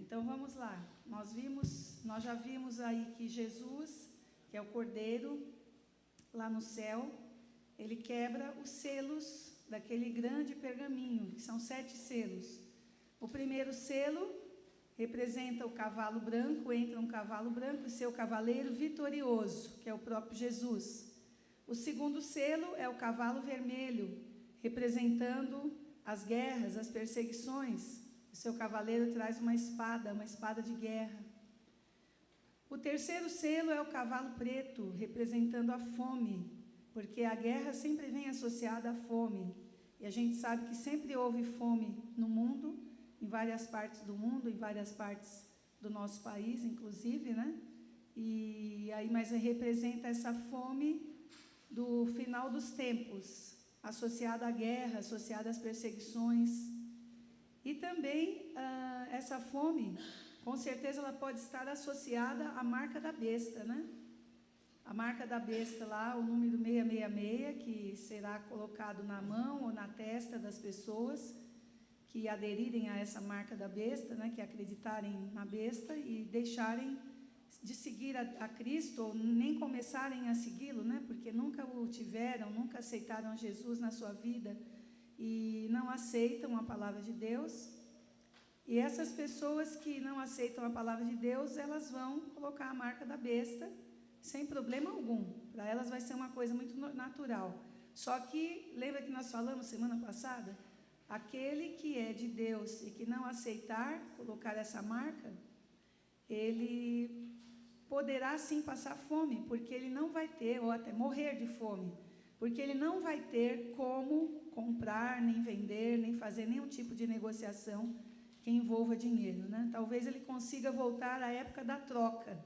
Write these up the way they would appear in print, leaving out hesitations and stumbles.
Então vamos lá. Nós já vimos aí que Jesus, que é o Cordeiro, lá no céu, ele quebra os selos daquele grande pergaminho, que são 7 selos. O primeiro selo representa o cavalo branco, entra um cavalo branco e seu cavaleiro vitorioso, que é o próprio Jesus. O segundo selo é o cavalo vermelho, representando as guerras, as perseguições. O seu cavaleiro traz uma espada de guerra. O terceiro selo é o cavalo preto, representando a fome, porque a guerra sempre vem associada à fome. E a gente sabe que sempre houve fome no mundo, em várias partes do mundo, em várias partes do nosso país, inclusive, né? Mas representa essa fome do final dos tempos, associada à guerra, associada às perseguições. E também essa fome, com certeza ela pode estar associada à marca da besta, né? A marca da besta lá, o número 666, que será colocado na mão ou na testa das pessoas que aderirem a essa marca da besta, né? Que acreditarem na besta e deixarem de seguir a Cristo, ou nem começarem a segui-lo, né? Porque nunca o tiveram, nunca aceitaram Jesus na sua vida e não aceitam a palavra de Deus. E essas pessoas que não aceitam a palavra de Deus, elas vão colocar a marca da besta sem problema algum. Para elas vai ser uma coisa muito natural. Só que, lembra que nós falamos semana passada? Aquele que é de Deus e que não aceitar colocar essa marca, ele poderá sim passar fome, porque ele não vai ter, ou até morrer de fome, porque ele não vai ter como comprar, nem vender, nem fazer nenhum tipo de negociação que envolva dinheiro, né? Talvez ele consiga voltar à época da troca.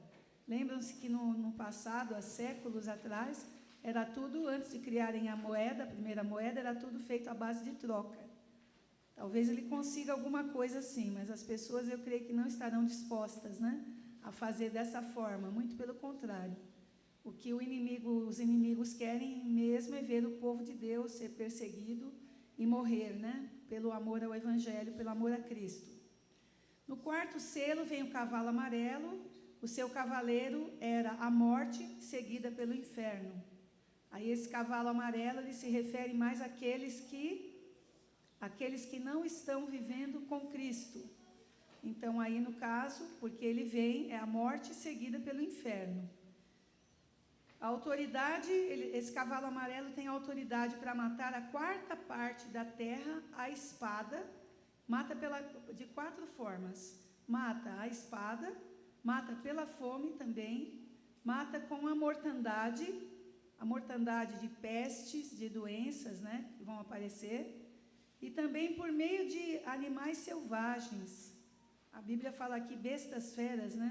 Lembram-se que no passado, há séculos atrás, era tudo, antes de criarem a moeda, a primeira moeda, era tudo feito à base de troca. Talvez ele consiga alguma coisa assim, mas as pessoas, eu creio que não estarão dispostas, né, a fazer dessa forma, muito pelo contrário. O que os inimigos querem mesmo é ver o povo de Deus ser perseguido e morrer, né, pelo amor ao Evangelho, pelo amor a Cristo. No quarto selo vem o cavalo amarelo. O seu cavaleiro era a morte, seguida pelo inferno. Aí esse cavalo amarelo, ele se refere mais àqueles que não estão vivendo com Cristo. Então aí no caso, porque ele vem, é a morte seguida pelo inferno. A autoridade, esse cavalo amarelo tem autoridade para matar a quarta parte da terra à espada. Mata de 4 formas. Mata a espada, mata pela fome também, mata com a mortandade de pestes, de doenças, né, que vão aparecer, e também por meio de animais selvagens. A Bíblia fala aqui bestas feras, né,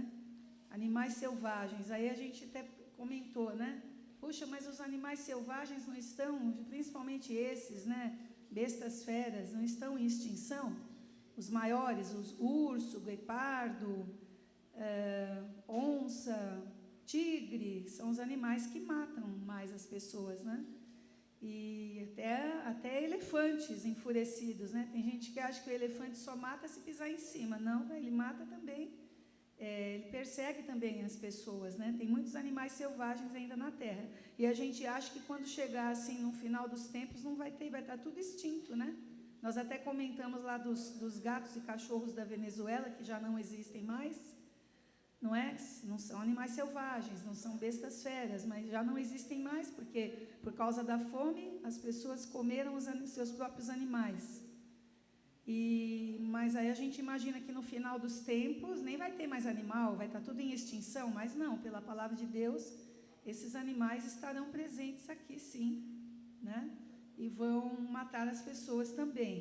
animais selvagens. Aí a gente até comentou, né, puxa, mas os animais selvagens não estão, principalmente esses, né, bestas feras, não estão em extinção? Os maiores, os urso, guepardo, onça, tigre, são os animais que matam mais as pessoas, né? E até elefantes enfurecidos, né? Tem gente que acha que o elefante só mata se pisar em cima. Não, ele mata também, ele persegue também as pessoas, né? Tem muitos animais selvagens ainda na terra. E a gente acha que quando chegar assim no final dos tempos não vai ter, vai estar tudo extinto, né? Nós até comentamos lá dos gatos e cachorros da Venezuela, que já não existem mais. Não é? Não são animais selvagens, não são bestas feras, mas já não existem mais, porque por causa da fome as pessoas comeram seus próprios animais. Mas aí a gente imagina que no final dos tempos nem vai ter mais animal, vai estar tudo em extinção, mas não, pela palavra de Deus, esses animais estarão presentes aqui sim, né? E vão matar as pessoas também.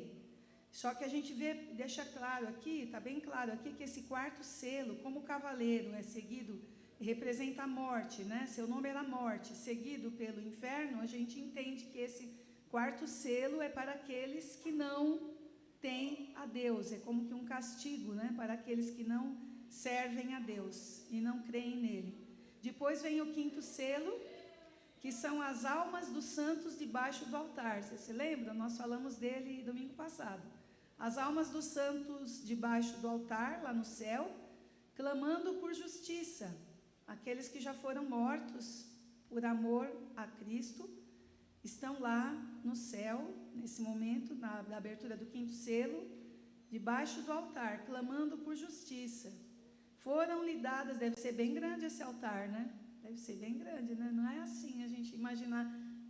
Só que a gente deixa claro aqui, está bem claro aqui, que esse quarto selo, como o cavaleiro é seguido, representa a morte, né? Seu nome era morte, seguido pelo inferno, a gente entende que esse quarto selo é para aqueles que não têm a Deus, é como que um castigo, né? Para aqueles que não servem a Deus e não creem nele. Depois vem o quinto selo, que são as almas dos santos debaixo do altar. Você se lembra? Nós falamos dele domingo passado. as almas dos santos debaixo do altar, lá no céu, clamando por justiça. Aqueles que já foram mortos por amor a Cristo, estão lá no céu, nesse momento, na abertura do 5º selo, debaixo do altar, clamando por justiça. Foram lhe dadas, deve ser bem grande esse altar, né? Deve ser bem grande, né? Não é assim a gente imaginar,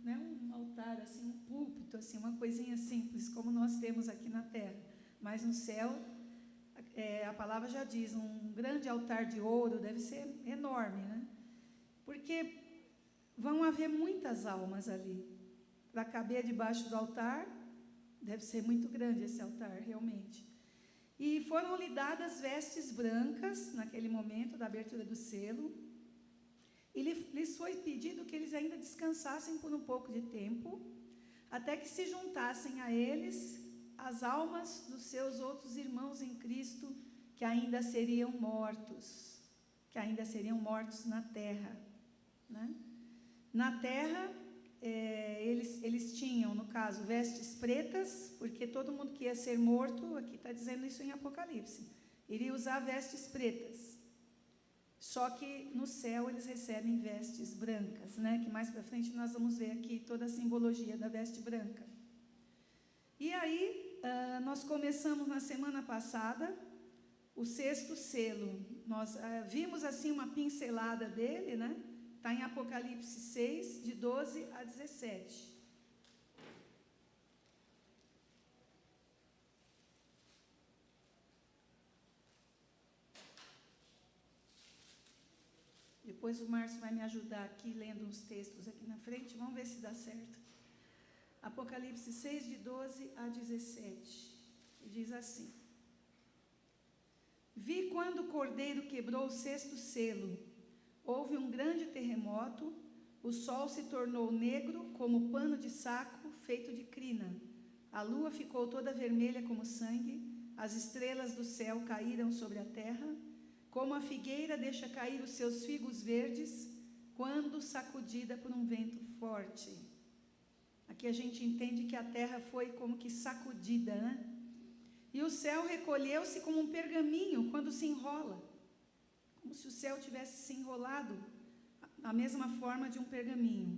né, um altar assim, um púlpito, assim, uma coisinha simples, como nós temos aqui na terra. Mas no céu, a palavra já diz, um grande altar de ouro, deve ser enorme, né? Porque vão haver muitas almas ali. Para caber debaixo do altar, deve ser muito grande esse altar, realmente. E foram lhe dadas vestes brancas, naquele momento da abertura do selo, e lhes foi pedido que eles ainda descansassem por um pouco de tempo, até que se juntassem a eles as almas dos seus outros irmãos em Cristo, que ainda seriam mortos na terra, né? Na terra, eles tinham, no caso, vestes pretas, porque todo mundo que ia ser morto, aqui está dizendo isso em Apocalipse, iria usar vestes pretas. Só que no céu eles recebem vestes brancas, né? Que mais para frente nós vamos ver aqui toda a simbologia da veste branca. E aí, nós começamos na semana passada o 6º selo. Nós vimos assim uma pincelada dele, né? Está em Apocalipse 6, de 12 a 17. Depois o Márcio vai me ajudar aqui, lendo uns textos aqui na frente. Vamos ver se dá certo. Apocalipse 6, de 12 a 17. Diz assim: Vi quando o cordeiro quebrou o 6º selo. Houve um grande terremoto, o sol se tornou negro como pano de saco feito de crina. A lua ficou toda vermelha como sangue, as estrelas do céu caíram sobre a terra, como a figueira deixa cair os seus figos verdes, quando sacudida por um vento forte. Aqui a gente entende que a terra foi como que sacudida, né? E o céu recolheu-se como um pergaminho quando se enrola, como se o céu tivesse se enrolado, a mesma forma de um pergaminho.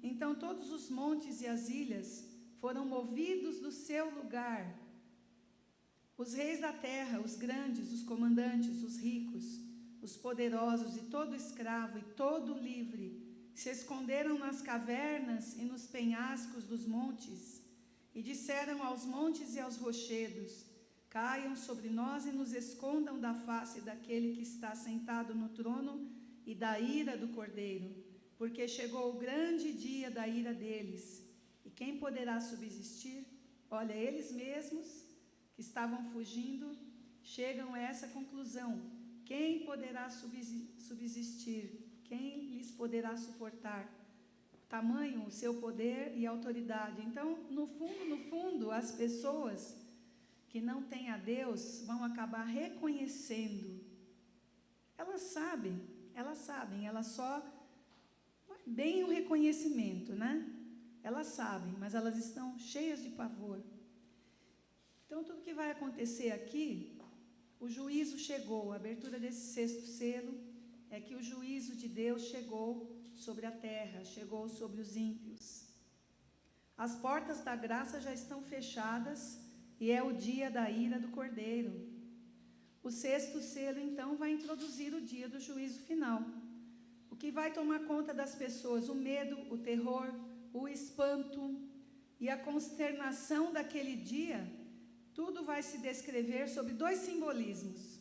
Então todos os montes e as ilhas foram movidos do seu lugar. Os reis da terra, os grandes, os comandantes, os ricos, os poderosos e todo escravo e todo livre se esconderam nas cavernas e nos penhascos dos montes e disseram aos montes e aos rochedos: caiam sobre nós e nos escondam da face daquele que está sentado no trono e da ira do Cordeiro, porque chegou o grande dia da ira deles. E quem poderá subsistir? Olha, eles mesmos que estavam fugindo chegam a essa conclusão: quem poderá subsistir? Quem lhes poderá suportar? Tamanho o seu poder e autoridade. Então, no fundo, as pessoas que não têm a Deus vão acabar reconhecendo. Elas sabem, elas só bem o reconhecimento, né? Elas sabem, mas elas estão cheias de pavor. Então, tudo que vai acontecer aqui, o juízo chegou. A abertura desse 6º selo é que o juízo de Deus chegou sobre a terra, chegou sobre os ímpios. As portas da graça já estão fechadas e é o dia da ira do Cordeiro. O 6º selo, então, vai introduzir o dia do juízo final. O que vai tomar conta das pessoas? O medo, o terror, o espanto e a consternação daquele dia. Tudo vai se descrever sob 2 simbolismos.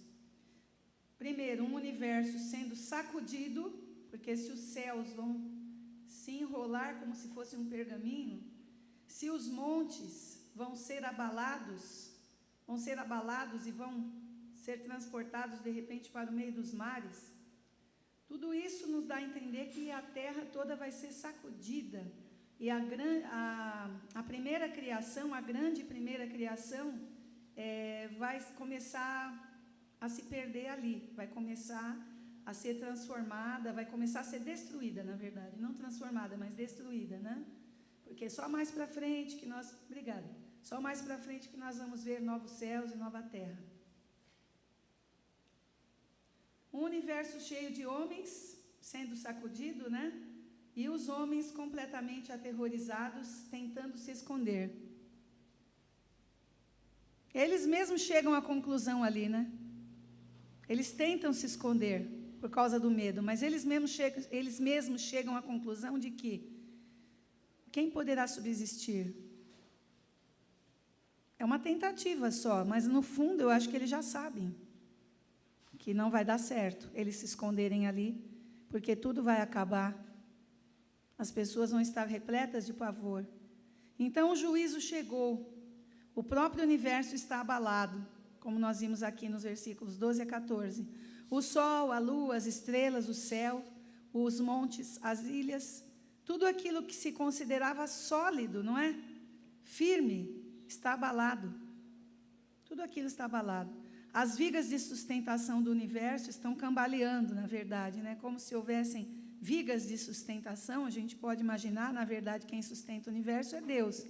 Primeiro, um universo sendo sacudido, porque se os céus vão se enrolar como se fosse um pergaminho, se os montes vão ser abalados e vão ser transportados de repente para o meio dos mares, tudo isso nos dá a entender que a terra toda vai ser sacudida. E a primeira criação, a grande primeira criação, vai começar a se perder ali, vai começar a ser transformada, vai começar a ser destruída, na verdade, não transformada, mas destruída, né? Porque só mais para frente que nós... Obrigada. Só mais para frente que nós vamos ver novos céus e nova terra. Um universo cheio de homens sendo sacudido, né? E os homens completamente aterrorizados, tentando se esconder. Eles mesmos chegam à conclusão ali, né? Eles tentam se esconder por causa do medo, mas eles mesmos chegam à conclusão de que quem poderá subsistir? É uma tentativa só, mas no fundo eu acho que eles já sabem que não vai dar certo eles se esconderem ali, porque tudo vai acabar. As pessoas vão estar repletas de pavor. Então o juízo chegou. O próprio universo está abalado, como nós vimos aqui nos versículos 12 a 14. O sol, a lua, as estrelas, o céu, os montes, as ilhas, tudo aquilo que se considerava sólido, não é? Firme, está abalado. Tudo aquilo está abalado. As vigas de sustentação do universo estão cambaleando, na verdade, né? Como se houvessem vigas de sustentação. A gente pode imaginar, na verdade, quem sustenta o universo é Deus.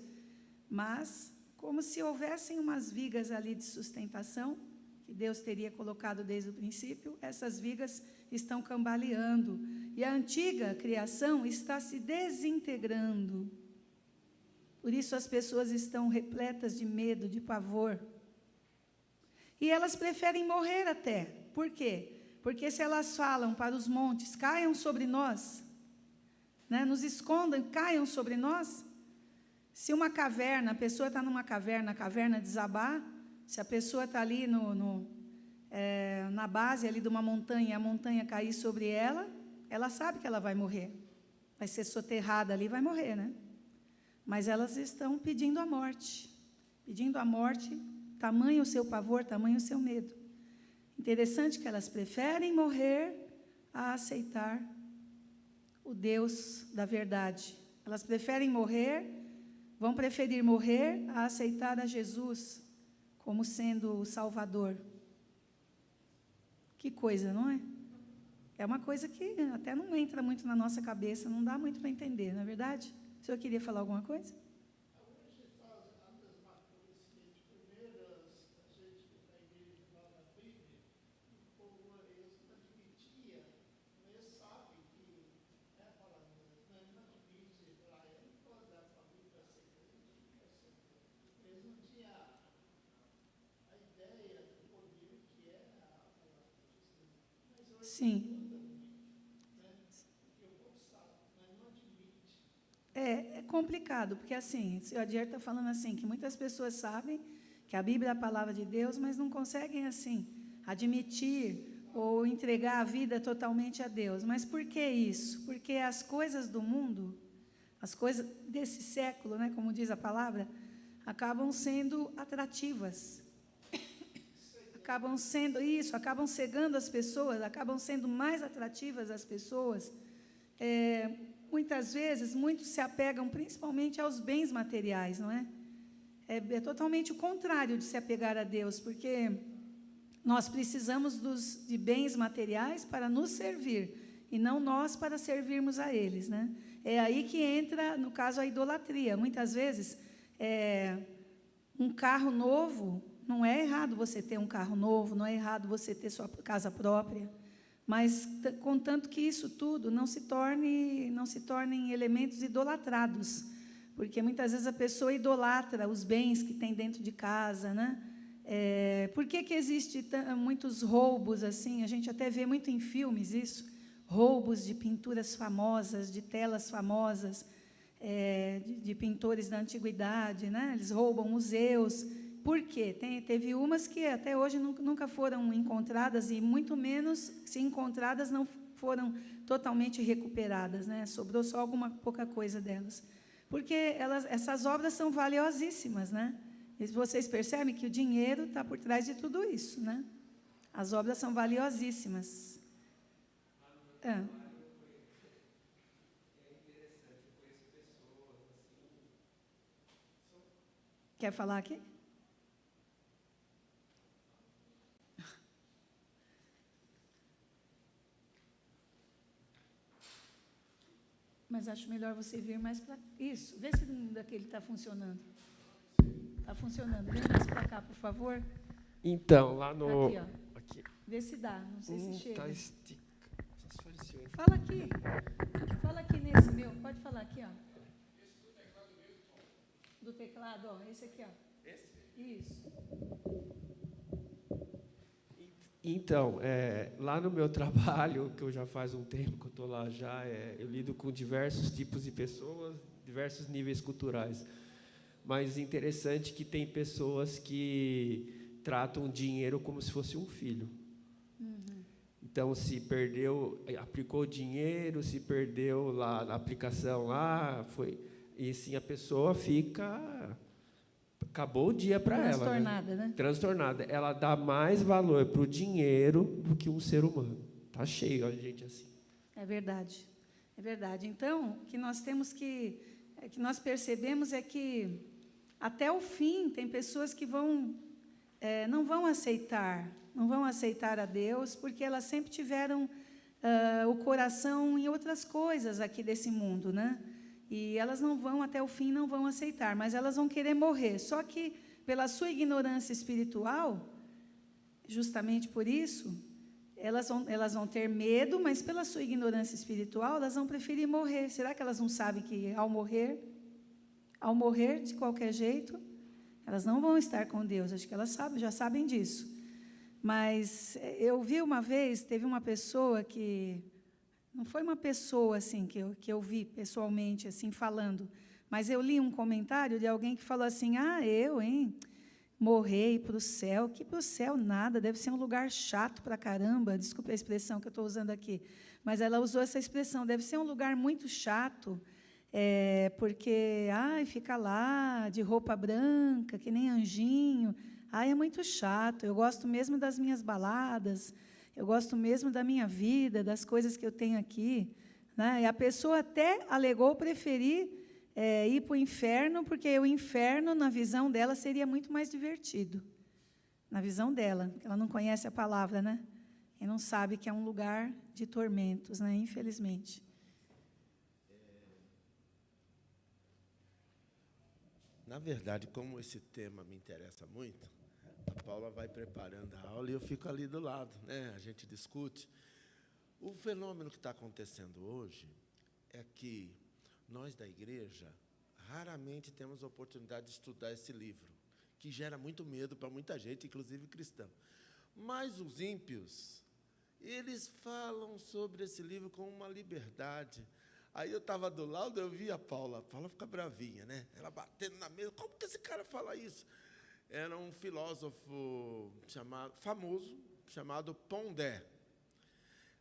Mas como se houvessem umas vigas ali de sustentação, que Deus teria colocado desde o princípio, essas vigas estão cambaleando. E a antiga criação está se desintegrando. Por isso as pessoas estão repletas de medo, de pavor. E elas preferem morrer até. Por quê? Porque se elas falam para os montes, caiam sobre nós, né, nos escondam, caiam sobre nós. Se uma caverna, a pessoa está numa caverna, a caverna desabar, se a pessoa está ali na base ali de uma montanha, e a montanha cair sobre ela, ela sabe que ela vai morrer. Vai ser soterrada ali, vai morrer, né? Mas elas estão pedindo a morte. Pedindo a morte, tamanho o seu pavor, tamanho o seu medo. Interessante que elas preferem morrer a aceitar o Deus da verdade. Elas preferem morrer, vão preferir morrer a aceitar a Jesus como sendo o Salvador. Que coisa, não é? É uma coisa que até não entra muito na nossa cabeça, não dá muito para entender, não é verdade? O senhor queria falar alguma coisa? Sim. É complicado, porque assim, o senhor Adier está falando assim, que muitas pessoas sabem que a Bíblia é a palavra de Deus, mas não conseguem assim, admitir ou entregar a vida totalmente a Deus. Mas por que isso? Porque as coisas do mundo, as coisas desse século, né, como diz a palavra, acabam sendo atrativas. Acabam cegando as pessoas, acabam sendo mais atrativas as pessoas. Muitas vezes, muitos se apegam principalmente aos bens materiais, não é? É totalmente o contrário de se apegar a Deus, porque nós precisamos de bens materiais para nos servir, e não nós para servirmos a eles, né? É aí que entra, no caso, a idolatria. Muitas vezes, um carro novo, não é errado você ter um carro novo, não é errado você ter sua casa própria, mas contanto que isso tudo não se tornem elementos idolatrados, porque muitas vezes a pessoa idolatra os bens que tem dentro de casa, né? Por que existe muitos roubos assim? A gente até vê muito em filmes isso, roubos de pinturas famosas, de telas famosas, de pintores da antiguidade, né? Eles roubam museus. Por quê? Teve umas que até hoje nunca foram encontradas, e muito menos, se encontradas, não foram totalmente recuperadas, né? Sobrou só alguma pouca coisa delas. Porque essas obras são valiosíssimas, né? E vocês percebem que o dinheiro está por trás de tudo isso, né? As obras são valiosíssimas. Quer falar aqui? Mas acho melhor você vir mais para isso. Vê se daquele está funcionando. Está Está funcionando. Vem mais para cá, por favor. Então, lá no... Aqui, ó. Aqui. Vê se dá, não sei se chega. Tá estica. Fala aqui. Fala aqui nesse meu. Pode falar aqui, ó. Do teclado, ó. Esse aqui, ó. Esse? Isso. Então, lá no meu trabalho, que eu já faz um tempo que eu estou lá já, eu lido com diversos tipos de pessoas, diversos níveis culturais. Mas interessante que tem pessoas que tratam o dinheiro como se fosse um filho. Uhum. Então, se perdeu, aplicou dinheiro, se perdeu lá na aplicação lá, foi... E sim, a pessoa fica... Acabou o dia para ela. Transtornada, né? Transtornada. Ela dá mais valor para o dinheiro do que um ser humano. Está cheio a gente assim. É verdade. É verdade. Então, o que nós temos que nós percebemos é que, até o fim, tem pessoas que não vão aceitar a Deus, porque elas sempre tiveram o coração em outras coisas aqui desse mundo, né? E elas não vão, até o fim, não vão aceitar, mas elas vão querer morrer. Só que, pela sua ignorância espiritual, justamente por isso, elas vão ter medo, mas pela sua ignorância espiritual, elas vão preferir morrer. Será que elas não sabem que, ao morrer de qualquer jeito, elas não vão estar com Deus? Acho que elas já sabem disso. Mas eu vi uma vez, teve uma pessoa que... Não foi uma pessoa assim que eu vi pessoalmente assim falando, mas eu li um comentário de alguém que falou assim: morrer e ir para o céu, que para o céu nada, deve ser um lugar chato para caramba, desculpe a expressão que eu estou usando aqui, mas ela usou essa expressão, deve ser um lugar muito chato, porque fica lá de roupa branca, que nem anjinho, é muito chato, eu gosto mesmo das minhas baladas, eu gosto mesmo da minha vida, das coisas que eu tenho aqui, né? E a pessoa até alegou preferir ir para o inferno, porque o inferno, na visão dela, seria muito mais divertido. Na visão dela, ela não conhece a palavra, né? E não sabe que é um lugar de tormentos, né? Infelizmente. Na verdade, como esse tema me interessa muito, a Paula vai preparando a aula e eu fico ali do lado, né? A gente discute. O fenômeno que está acontecendo hoje é que nós, da igreja, raramente temos a oportunidade de estudar esse livro, que gera muito medo para muita gente, inclusive cristã. Mas os ímpios, eles falam sobre esse livro com uma liberdade. Aí eu estava do lado, eu vi a Paula fica bravinha, né? Ela batendo na mesa. Como que esse cara fala isso? Era um filósofo famoso, chamado Pondé.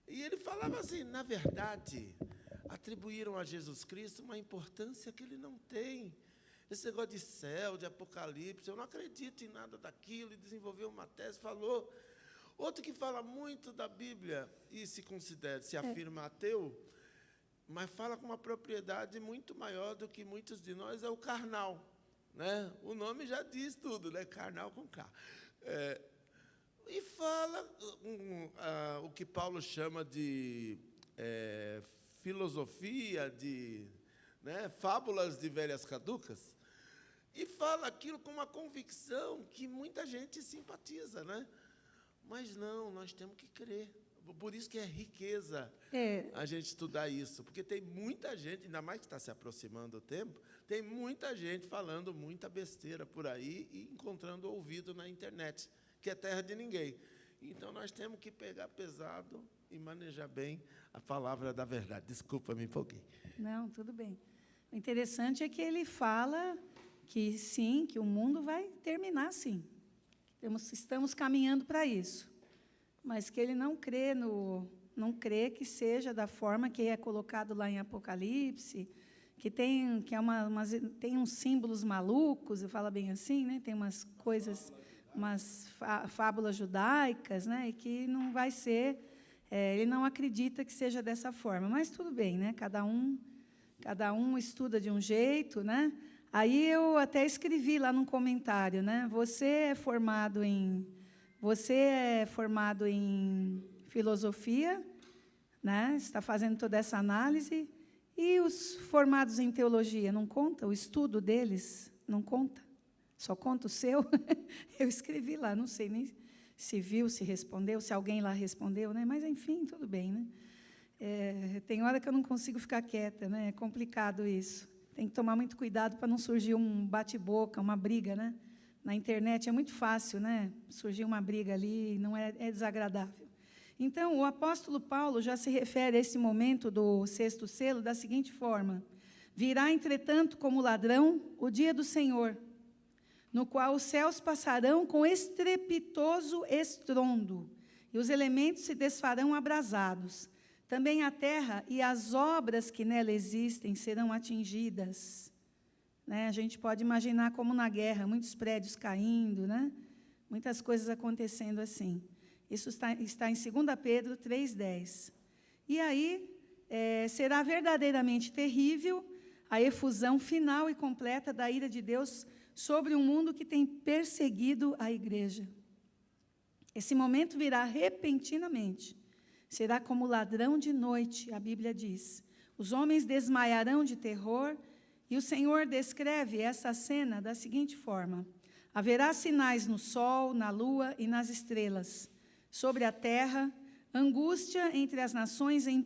E ele falava assim, na verdade, atribuíram a Jesus Cristo uma importância que ele não tem. Esse negócio de céu, de apocalipse, eu não acredito em nada daquilo, e desenvolveu uma tese, falou. Outro que fala muito da Bíblia e se afirma ateu, mas fala com uma propriedade muito maior do que muitos de nós, é o Karnal. Né? O nome já diz tudo, né? Karnal com K. E fala o que Paulo chama de filosofia, fábulas de velhas caducas, e fala aquilo com uma convicção que muita gente simpatiza, né? Mas não, nós temos que crer. Por isso que é riqueza a gente estudar isso, porque tem muita gente, ainda mais que está se aproximando o tempo, tem muita gente falando muita besteira por aí e encontrando ouvido na internet, que é terra de ninguém. Então, nós temos que pegar pesado e manejar bem a palavra da verdade. Desculpa, me empolguei. Não, tudo bem. O interessante é que ele fala que, sim, que o mundo vai terminar, sim. Estamos caminhando para isso. Mas que ele não crê que seja da forma que é colocado lá em Apocalipse, que tem uns símbolos malucos, eu falo bem assim, né? Tem umas coisas, umas fábulas judaicas, né? E que não vai ser, ele não acredita que seja dessa forma, mas tudo bem, né? Cada um estuda de um jeito, né? Aí eu até escrevi lá num comentário, né? Você é formado em filosofia, né? Está fazendo toda essa análise, e os formados em teologia, não conta? O estudo deles não conta? Só conta o seu? Eu escrevi lá, não sei nem se viu, se respondeu, se alguém lá respondeu, né? Mas, enfim, tudo bem, né? Tem hora que eu não consigo ficar quieta, né? É complicado isso. Tem que tomar muito cuidado para não surgir um bate-boca, uma briga, né? Na internet é muito fácil, né? Surgir uma briga ali, não é desagradável. Então, o apóstolo Paulo já se refere a esse momento do sexto selo da seguinte forma: virá, entretanto, como ladrão, o dia do Senhor, no qual os céus passarão com estrepitoso estrondo, e os elementos se desfarão abrasados. Também a terra e as obras que nela existem serão atingidas. Né? A gente pode imaginar como na guerra, muitos prédios caindo, né? Muitas coisas acontecendo assim. Isso está em 2 Pedro 3,10. E aí, será verdadeiramente terrível a efusão final e completa da ira de Deus sobre um mundo que tem perseguido a igreja. Esse momento virá repentinamente. Será como ladrão de noite, a Bíblia diz. Os homens desmaiarão de terror, e o Senhor descreve essa cena da seguinte forma: haverá sinais no sol, na lua e nas estrelas. Sobre a terra, angústia entre as nações em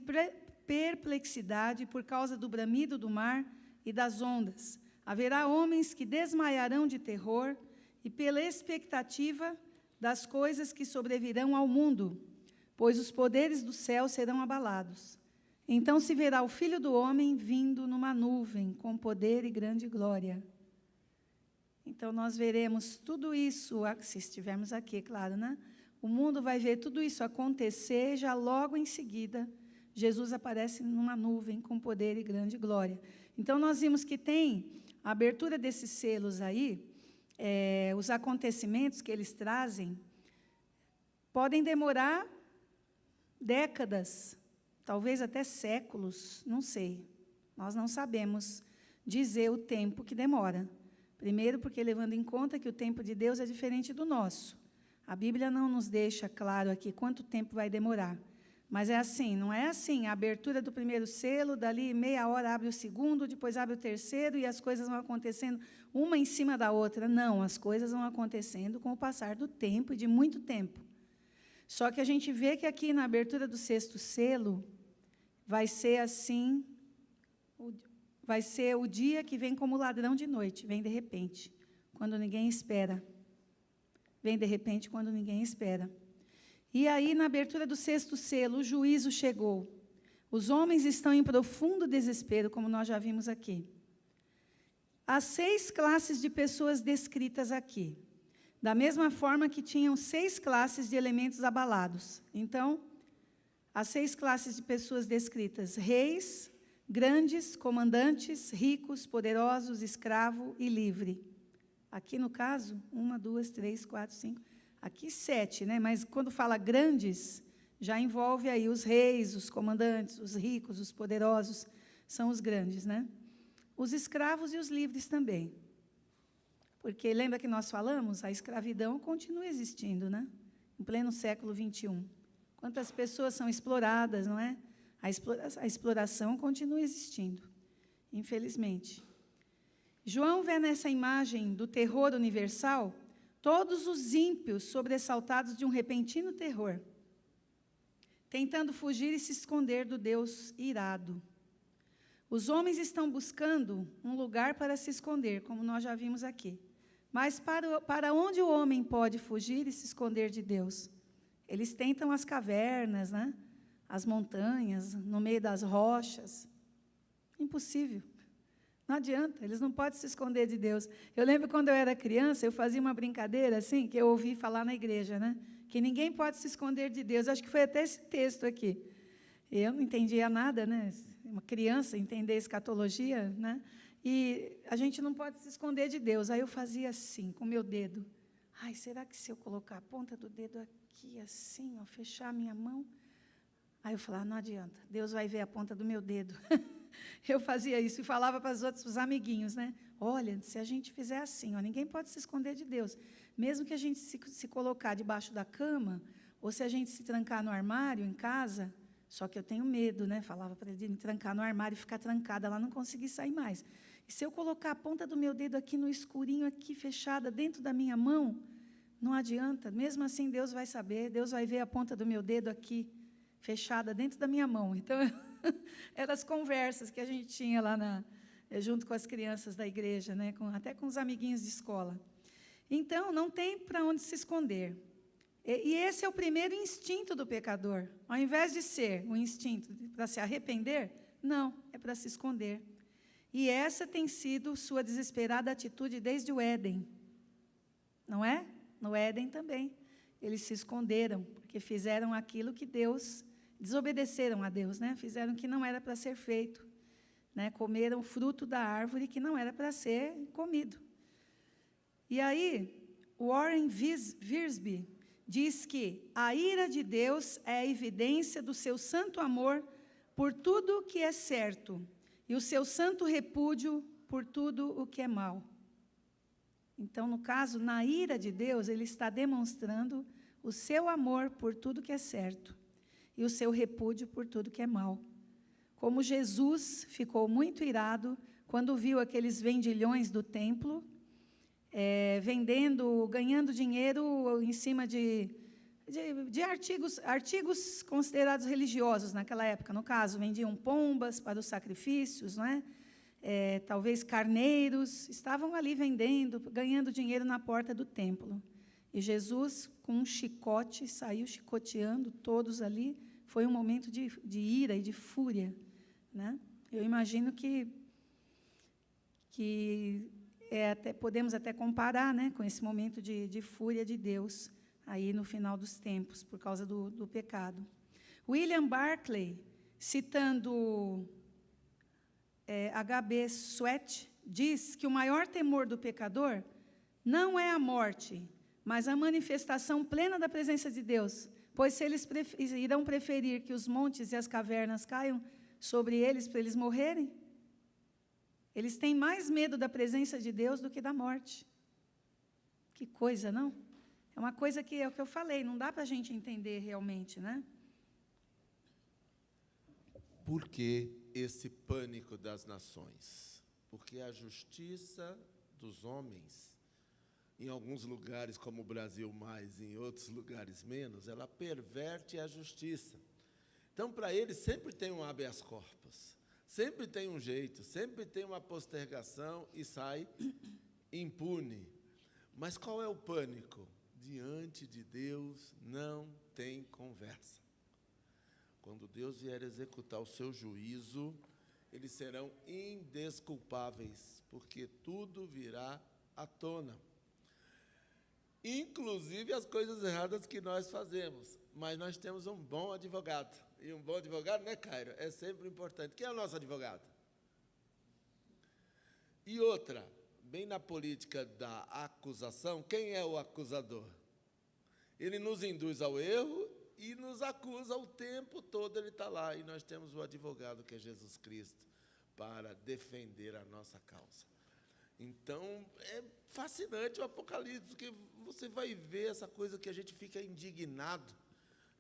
perplexidade por causa do bramido do mar e das ondas. Haverá homens que desmaiarão de terror e pela expectativa das coisas que sobrevirão ao mundo, pois os poderes do céu serão abalados. Então se verá o Filho do Homem vindo numa nuvem, com poder e grande glória. Então nós veremos tudo isso, se estivermos aqui, claro, né? O mundo vai ver tudo isso acontecer, já logo em seguida, Jesus aparece numa nuvem, com poder e grande glória. Então nós vimos que tem a abertura desses selos aí, os acontecimentos que eles trazem, podem demorar décadas, talvez até séculos, não sei. Nós não sabemos dizer o tempo que demora. Primeiro, porque levando em conta que o tempo de Deus é diferente do nosso. A Bíblia não nos deixa claro aqui quanto tempo vai demorar. Mas é assim, não é assim, a abertura do primeiro selo, dali meia hora abre o segundo, depois abre o terceiro, e as coisas vão acontecendo uma em cima da outra. Não, as coisas vão acontecendo com o passar do tempo, e de muito tempo. Só que a gente vê que aqui na abertura do sexto selo, vai ser assim, vai ser o dia que vem como ladrão de noite, vem de repente, quando ninguém espera. Vem de repente quando ninguém espera. E aí, na abertura do sexto selo, o juízo chegou. Os homens estão em profundo desespero, como nós já vimos aqui. Há 6 classes de pessoas descritas aqui. Da mesma forma que tinham 6 classes de elementos abalados. Então, há 6 classes de pessoas descritas: reis, grandes, comandantes, ricos, poderosos, escravo e livre. Aqui, no caso, 1, 2, 3, 4, 5... Aqui 7, né? Mas quando fala grandes, já envolve aí os reis, os comandantes, os ricos, os poderosos, são os grandes, né? Os escravos e os livres também. Porque lembra que nós falamos? A escravidão continua existindo, né? Em pleno século XXI. Quantas pessoas são exploradas, não é? A exploração continua existindo, infelizmente. João vê nessa imagem do terror universal todos os ímpios sobressaltados de um repentino terror, tentando fugir e se esconder do Deus irado. Os homens estão buscando um lugar para se esconder, como nós já vimos aqui. Mas para onde o homem pode fugir e se esconder de Deus? Eles tentam as cavernas, né? As montanhas, no meio das rochas. Impossível. Não adianta, eles não podem se esconder de Deus. Eu lembro quando eu era criança, eu fazia uma brincadeira assim, que eu ouvi falar na igreja, né? Que ninguém pode se esconder de Deus. Acho que foi até esse texto aqui. Eu não entendia nada, né? Uma criança entender escatologia, né? E a gente não pode se esconder de Deus. Aí eu fazia assim, com o meu dedo. Ai, será que se eu colocar a ponta do dedo aqui, assim, ó, fechar a minha mão? Aí eu falava, não adianta, Deus vai ver a ponta do meu dedo. Eu fazia isso e falava para os amiguinhos, né? Olha, se a gente fizer assim, ó, ninguém pode se esconder de Deus. Mesmo que a gente se colocar debaixo da cama, ou se a gente se trancar no armário, em casa, só que eu tenho medo, né? Falava para ele me trancar no armário e ficar trancada lá, não conseguir sair mais. E se eu colocar a ponta do meu dedo aqui no escurinho, aqui fechada, dentro da minha mão, não adianta. Mesmo assim, Deus vai saber. Deus vai ver a ponta do meu dedo aqui, fechada dentro da minha mão. Então, eram as conversas que a gente tinha lá junto com as crianças da igreja, né? Até com os amiguinhos de escola. Então, não tem para onde se esconder. E esse é o primeiro instinto do pecador. Ao invés de ser um instinto para se arrepender, não, é para se esconder. E essa tem sido sua desesperada atitude desde o Éden. Não é? No Éden também. Eles se esconderam, porque fizeram aquilo que Deus... Desobedeceram a Deus, né? Fizeram o que não era para ser feito. Né? Comeram o fruto da árvore que não era para ser comido. E aí, Warren Wiersbe diz que a ira de Deus é a evidência do seu santo amor por tudo o que é certo e o seu santo repúdio por tudo o que é mal. Então, no caso, na ira de Deus, ele está demonstrando o seu amor por tudo que é certo e o seu repúdio por tudo que é mal. Como Jesus ficou muito irado quando viu aqueles vendilhões do templo, ganhando dinheiro em cima de artigos considerados religiosos naquela época. No caso, vendiam pombas para os sacrifícios, não é? Talvez carneiros, estavam ali vendendo, ganhando dinheiro na porta do templo. E Jesus, com um chicote, saiu chicoteando todos ali. Foi um momento de ira e de fúria, né? Eu imagino que podemos até comparar, né, com esse momento de fúria de Deus, aí no final dos tempos, por causa do pecado. William Barclay, citando H.B. Sweat, diz que o maior temor do pecador não é a morte, mas a manifestação plena da presença de Deus, pois se eles irão preferir que os montes e as cavernas caiam sobre eles para eles morrerem, eles têm mais medo da presença de Deus do que da morte. Que coisa, não? É uma coisa que é o que eu falei, não dá para a gente entender realmente, né? Por que esse pânico das nações? Porque a justiça dos homens, em alguns lugares, como o Brasil mais, em outros lugares menos, ela perverte a justiça. Então, para eles, sempre tem um habeas corpus, sempre tem um jeito, sempre tem uma postergação e sai impune. Mas qual é o pânico? Diante de Deus não tem conversa. Quando Deus vier executar o seu juízo, eles serão indesculpáveis, porque tudo virá à tona. Inclusive as coisas erradas que nós fazemos. Mas nós temos um bom advogado. E um bom advogado, né, Cairo? É sempre importante. Quem é o nosso advogado? E outra, bem na política da acusação, quem é o acusador? Ele nos induz ao erro e nos acusa o tempo todo, ele está lá. E nós temos o advogado, que é Jesus Cristo, para defender a nossa causa. Então, é fascinante o Apocalipse, porque você vai ver essa coisa que a gente fica indignado.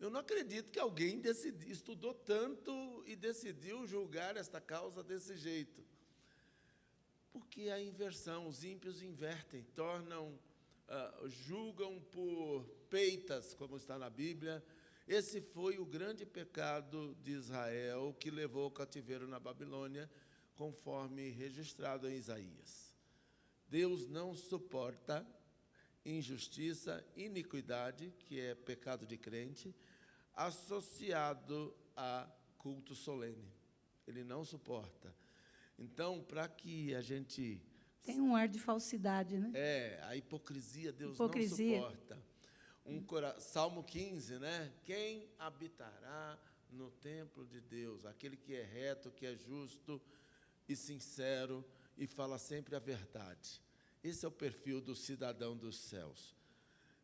Eu não acredito que alguém estudou tanto e decidiu julgar esta causa desse jeito. Porque a inversão, os ímpios invertem, julgam por peitas, como está na Bíblia. Esse foi o grande pecado de Israel que levou ao cativeiro na Babilônia, conforme registrado em Isaías. Deus não suporta injustiça, iniquidade, que é pecado de crente, associado a culto solene. Ele não suporta. Então, para que a gente... Tem um ar de falsidade, né? A hipocrisia, Deus não suporta. Salmo 15, né? Quem habitará no templo de Deus? Aquele que é reto, que é justo e sincero e fala sempre a verdade. Esse é o perfil do cidadão dos céus.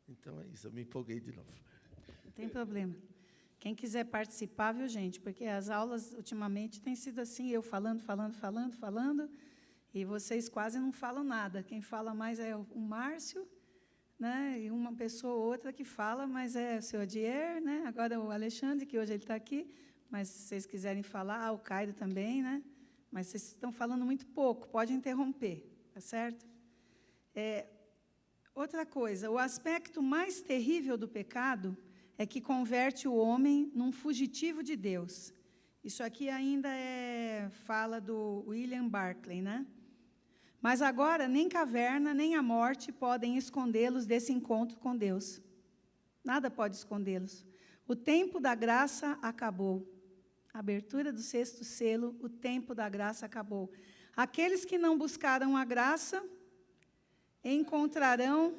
Então é isso, eu me empolguei de novo. Não tem problema. Quem quiser participar, viu, gente? Porque as aulas, ultimamente, têm sido assim, eu falando, e vocês quase não falam nada. Quem fala mais é o Márcio, né? E uma pessoa ou outra que fala, mas é o seu Adier, né? Agora o Alexandre, que hoje ele está aqui, mas se vocês quiserem falar, o Cairo também, né? mas vocês estão falando muito pouco, pode interromper, tá certo? Outra coisa, o aspecto mais terrível do pecado é que converte o homem num fugitivo de Deus. Isso aqui ainda fala do William Barclay, né? Mas agora, nem caverna, nem a morte podem escondê-los desse encontro com Deus. Nada pode escondê-los. O tempo da graça acabou. A abertura do 6º selo, o tempo da graça acabou. Aqueles que não buscaram a graça encontrarão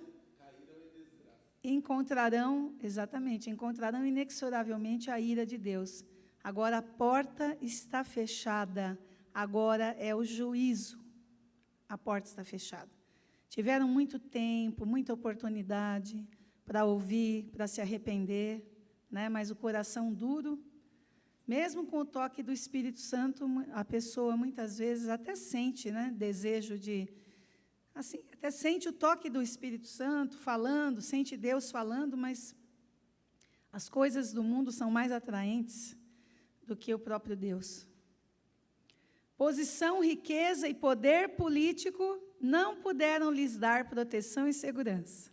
inexoravelmente a ira de Deus. Agora a porta está fechada, agora é o juízo. A porta está fechada. Tiveram muito tempo, muita oportunidade para ouvir, para se arrepender, né? Mas o coração duro, mesmo com o toque do Espírito Santo, a pessoa muitas vezes até sente, né, desejo de... Assim, até sente o toque do Espírito Santo falando, sente Deus falando, mas as coisas do mundo são mais atraentes do que o próprio Deus. Posição, riqueza e poder político não puderam lhes dar proteção e segurança.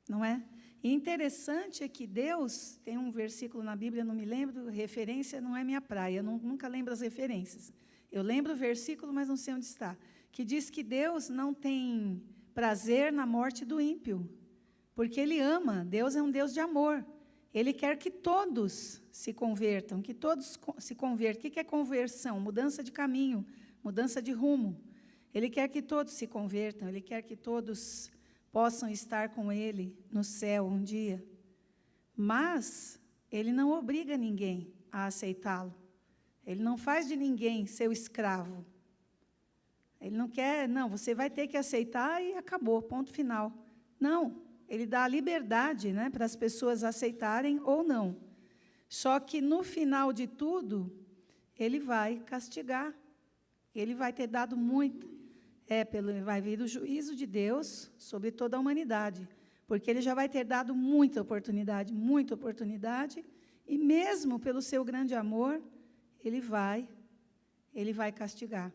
Não é? E interessante é que Deus, tem um versículo na Bíblia, não me lembro, referência não é minha praia, nunca lembro as referências. Eu lembro o versículo, mas não sei onde está. Que diz que Deus não tem prazer na morte do ímpio, porque Ele ama, Deus é um Deus de amor. Ele quer que todos se convertam, que todos se convertam. O que é conversão? Mudança de caminho, mudança de rumo. Ele quer que todos se convertam, Ele quer que todos possam estar com Ele no céu um dia. Mas Ele não obriga ninguém a aceitá-lo. Ele não faz de ninguém seu escravo. Ele não quer, não, você vai ter que aceitar e acabou, ponto final. Não. Ele dá a liberdade, né, para as pessoas aceitarem ou não. Só que, no final de tudo, Ele vai castigar. Ele vai ter dado muito. Vai vir o juízo de Deus sobre toda a humanidade. Porque Ele já vai ter dado muita oportunidade, e mesmo pelo seu grande amor, Ele vai castigar.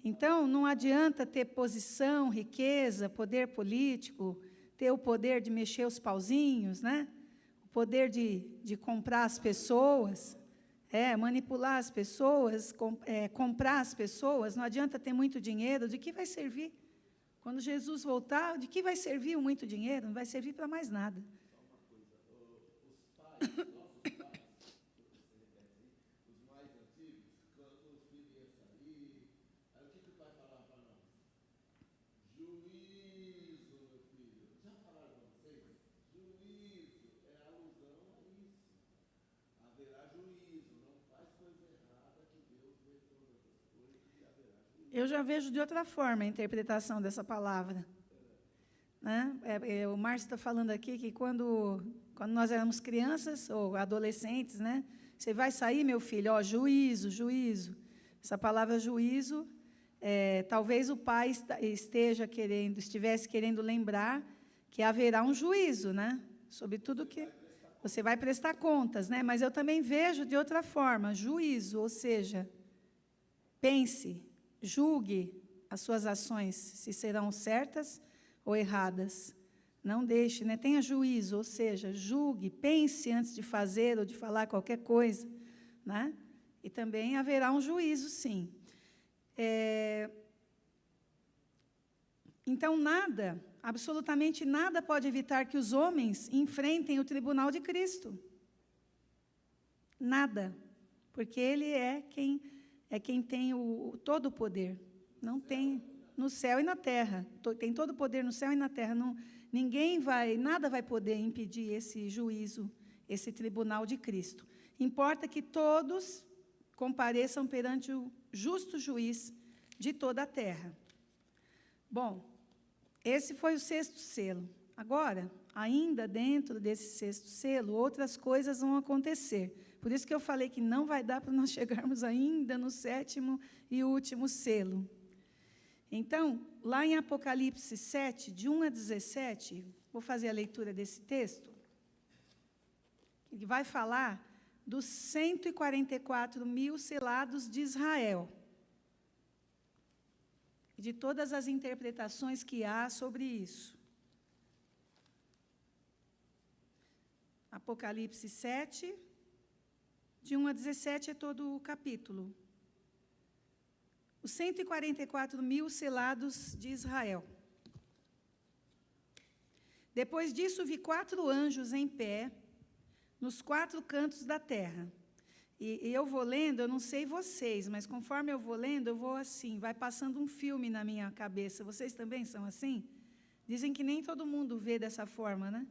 Então, não adianta ter posição, riqueza, poder político, ter o poder de mexer os pauzinhos, né? O poder de comprar as pessoas, manipular as pessoas, comprar as pessoas. Não adianta ter muito dinheiro, de que vai servir? Quando Jesus voltar, de que vai servir o muito dinheiro? Não vai servir para mais nada. Eu já vejo de outra forma a interpretação dessa palavra. Né? O Márcio está falando aqui que quando nós éramos crianças ou adolescentes, né? Você vai sair, meu filho, juízo, juízo. Essa palavra juízo, talvez o pai estivesse querendo lembrar que haverá um juízo, né? Sobre tudo que você vai prestar contas, né? Mas eu também vejo de outra forma, juízo, ou seja, pense, julgue as suas ações, se serão certas ou erradas. Não deixe, né? Tenha juízo, ou seja, julgue, pense antes de fazer ou de falar qualquer coisa. Né? E também haverá um juízo, sim. Então, absolutamente nada pode evitar que os homens enfrentem o tribunal de Cristo. Nada. Porque Ele é quem tem todo o poder. Não tem no céu e na terra. Tem todo o poder no céu e na terra. Nada vai poder impedir esse juízo, esse tribunal de Cristo. Importa que todos compareçam perante o justo juiz de toda a terra. Bom, esse foi o 6º selo. Agora, ainda dentro desse 6º selo, outras coisas vão acontecer. Por isso que eu falei que não vai dar para nós chegarmos ainda no 7º e último selo. Então, lá em Apocalipse 7, de 1 a 17, vou fazer a leitura desse texto, ele vai falar dos 144 mil selados de Israel. e de todas as interpretações que há sobre isso. Apocalipse 7, de 1 a 17 é todo o capítulo. Os 144 mil selados de Israel. Depois disso, vi 4 anjos em pé, nos 4 cantos da terra. E eu vou lendo, eu não sei vocês, mas conforme eu vou lendo, eu vou assim, vai passando um filme na minha cabeça. Vocês também são assim? Dizem que nem todo mundo vê dessa forma, né?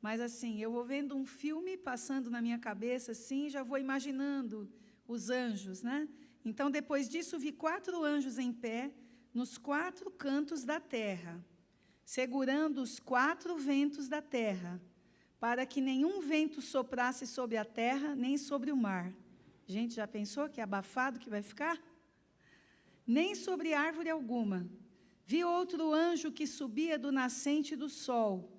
Mas assim, eu vou vendo um filme passando na minha cabeça, assim, já vou imaginando os anjos, né? Então, depois disso, vi 4 anjos em pé, nos 4 cantos da terra, segurando os 4 ventos da terra, para que nenhum vento soprasse sobre a terra, nem sobre o mar. Gente, já pensou que abafado que vai ficar? Nem sobre árvore alguma. Vi outro anjo que subia do nascente do sol,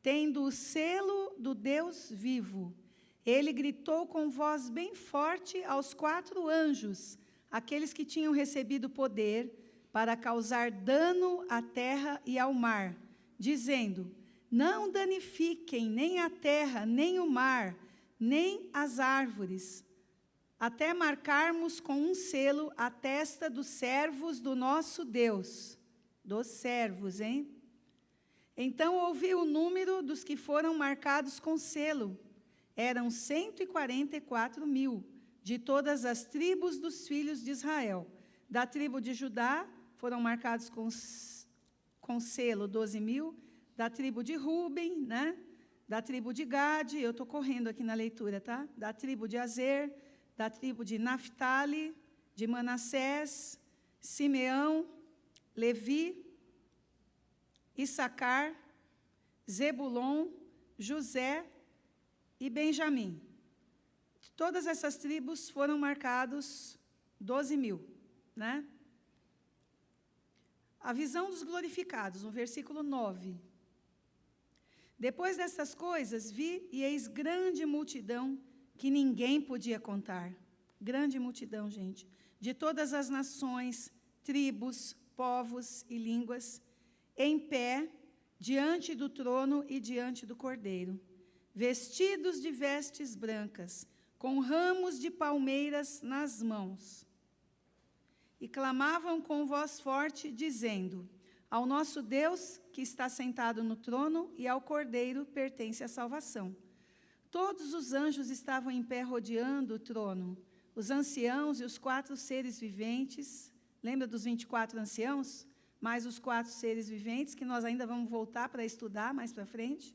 tendo o selo do Deus vivo. Ele gritou com voz bem forte aos 4 anjos, aqueles que tinham recebido poder para causar dano à terra e ao mar, dizendo: não danifiquem nem a terra, nem o mar, nem as árvores, até marcarmos com um selo a testa dos servos do nosso Deus. Dos servos, hein? Então ouvi o número dos que foram marcados com selo. Eram 144 mil, de todas as tribos dos filhos de Israel. Da tribo de Judá foram marcados com selo 12 mil, da tribo de Ruben, né? Da tribo de Gade, eu estou correndo aqui na leitura, tá? Da tribo de Azer, da tribo de Naphtali, de Manassés, Simeão, Levi, Issacar, Zebulon, José e Benjamim. De todas essas tribos foram marcados 12 mil, né? A visão dos glorificados, no versículo 9. Depois dessas coisas, vi e eis grande multidão que ninguém podia contar. Grande multidão, gente, de todas as nações, tribos, povos e línguas, em pé, diante do trono e diante do Cordeiro, vestidos de vestes brancas, com ramos de palmeiras nas mãos. E clamavam com voz forte, dizendo: ao nosso Deus, que está sentado no trono, e ao Cordeiro pertence a salvação. Todos os anjos estavam em pé rodeando o trono, os anciãos e os 4 seres viventes. Lembra dos 24 anciãos? Mais os 4 seres viventes, que nós ainda vamos voltar para estudar mais para frente.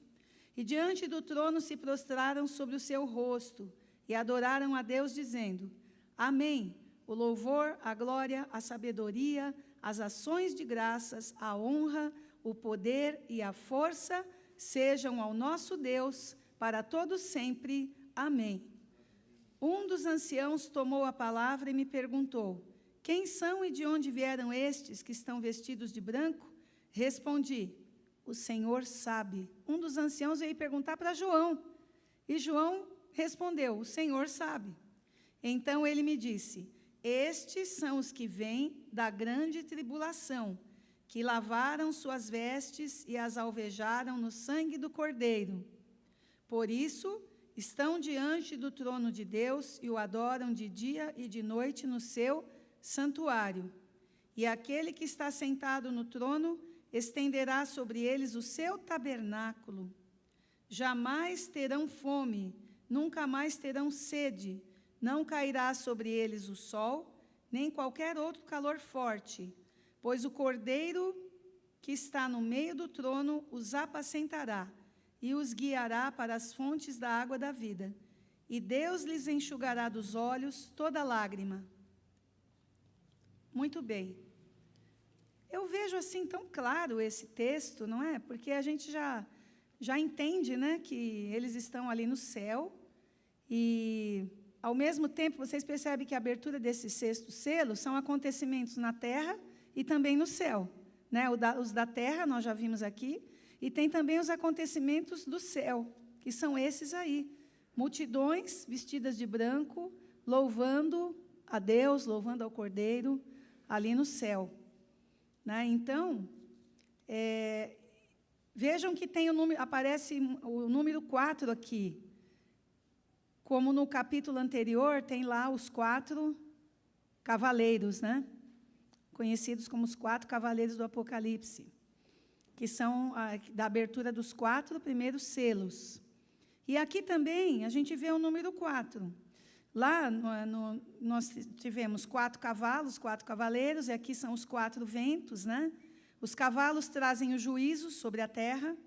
E diante do trono se prostraram sobre o seu rosto e adoraram a Deus, dizendo: amém. O louvor, a glória, a sabedoria, as ações de graças, a honra, o poder e a força sejam ao nosso Deus para todo sempre. Amém. Um dos anciãos tomou a palavra e me perguntou: quem são e de onde vieram estes que estão vestidos de branco? Respondi: o Senhor sabe. Um dos anciãos veio perguntar para João. E João respondeu: o Senhor sabe. Então ele me disse: estes são os que vêm da grande tribulação, que lavaram suas vestes e as alvejaram no sangue do Cordeiro. Por isso, estão diante do trono de Deus e o adoram de dia e de noite no seu santuário. E aquele que está sentado no trono estenderá sobre eles o seu tabernáculo. Jamais terão fome, nunca mais terão sede. Não cairá sobre eles o sol, nem qualquer outro calor forte, pois o Cordeiro que está no meio do trono os apacentará e os guiará para as fontes da água da vida. E Deus lhes enxugará dos olhos toda lágrima. Muito bem. Eu vejo assim tão claro esse texto, não é? Porque a gente já entende, né, que eles estão ali no céu e, ao mesmo tempo, vocês percebem que a abertura desse 6º selo são acontecimentos na terra e também no céu, né? Os da terra, nós já vimos aqui, e tem também os acontecimentos do céu, que são esses aí. Multidões vestidas de branco, louvando a Deus, louvando ao Cordeiro, ali no céu. Né? Então, vejam que tem aparece o número 4 aqui. Como no capítulo anterior, tem lá os 4 cavaleiros, né? Conhecidos como os 4 cavaleiros do Apocalipse, que são da abertura dos 4 primeiros selos. E aqui também a gente vê o número 4. Lá nós tivemos 4 cavalos, 4 cavaleiros, e aqui são os 4 ventos, né? Os cavalos trazem o juízo sobre a terra,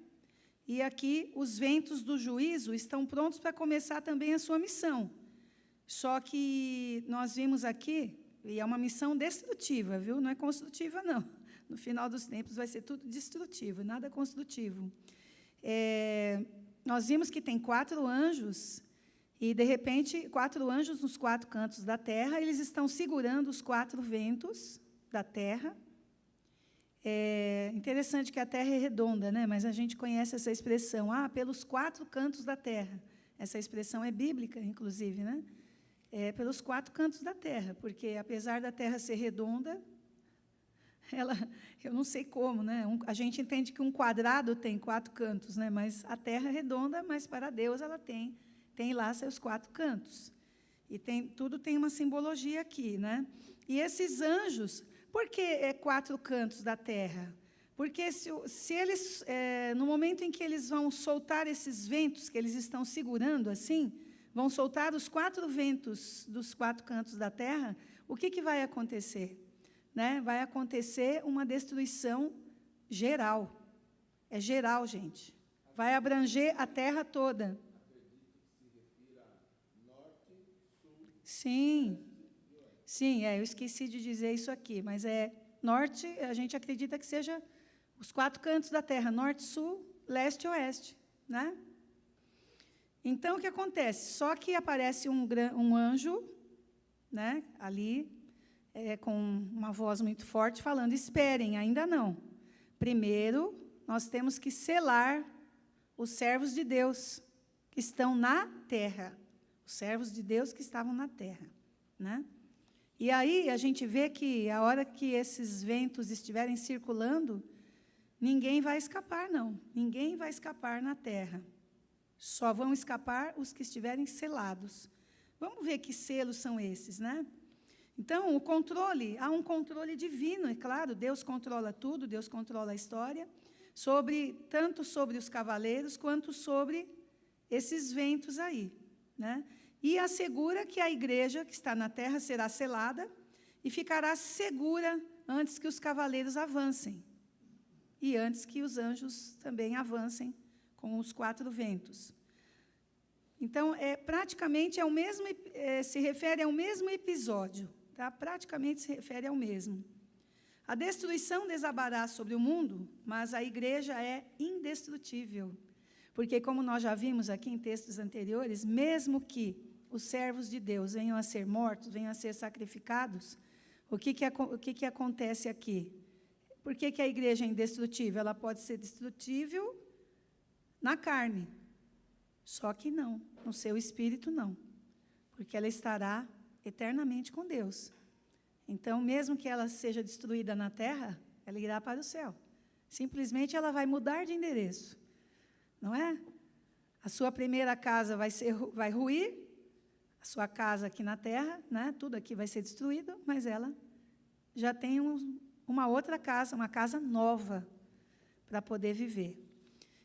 e aqui os ventos do juízo estão prontos para começar também a sua missão. Só que nós vimos aqui, e é uma missão destrutiva, viu? Não é construtiva, não. No final dos tempos vai ser tudo destrutivo, nada construtivo. Nós vimos que tem 4 anjos, e, de repente, 4 anjos nos 4 cantos da terra, eles estão segurando os 4 ventos da terra. É interessante que a terra é redonda, né? Mas a gente conhece essa expressão, pelos 4 cantos da terra. Essa expressão é bíblica, inclusive, né? Pelos 4 cantos da terra, porque, apesar da terra ser redonda, eu não sei como, né? A gente entende que um quadrado tem 4 cantos, né? Mas a terra é redonda, mas para Deus ela tem lá seus 4 cantos. E tudo tem uma simbologia aqui, né? E esses anjos, por que 4 cantos da terra? Porque se eles, no momento em que eles vão soltar esses ventos que eles estão segurando assim, vão soltar os 4 ventos dos 4 cantos da terra, o que vai acontecer? Né? Vai acontecer uma destruição geral. É geral, gente. Vai abranger a terra toda. Sim, eu esqueci de dizer isso aqui, mas norte, a gente acredita que seja os 4 cantos da terra, norte, sul, leste e oeste, né? Então, o que acontece? Só que aparece um anjo, né, ali, com uma voz muito forte, falando, esperem, ainda não. Primeiro, nós temos que selar os servos de Deus que estão na terra. Os servos de Deus que estavam na terra, né? E aí a gente vê que a hora que esses ventos estiverem circulando, ninguém vai escapar, não. Ninguém vai escapar na terra. Só vão escapar os que estiverem selados. Vamos ver que selos são esses, né? Então, há um controle divino, é claro, Deus controla tudo, Deus controla a história, tanto sobre os cavaleiros, quanto sobre esses ventos aí, né? E assegura que a igreja que está na terra será selada e ficará segura antes que os cavaleiros avancem. E antes que os anjos também avancem com os 4 ventos. Então, praticamente se refere ao mesmo episódio. Tá? Praticamente se refere ao mesmo. A destruição desabará sobre o mundo, mas a igreja é indestrutível. Porque, como nós já vimos aqui em textos anteriores, mesmo que os servos de Deus venham a ser mortos, venham a ser sacrificados, o que acontece aqui? Por que a igreja é indestrutível? Ela pode ser destrutível na carne, só que não, no seu espírito não, porque ela estará eternamente com Deus. Então, mesmo que ela seja destruída na terra, ela irá para o céu. Simplesmente ela vai mudar de endereço. Não é? A sua primeira casa vai ruir, a sua casa aqui na terra, né? Tudo aqui vai ser destruído, mas ela já tem uma outra casa, uma casa nova para poder viver.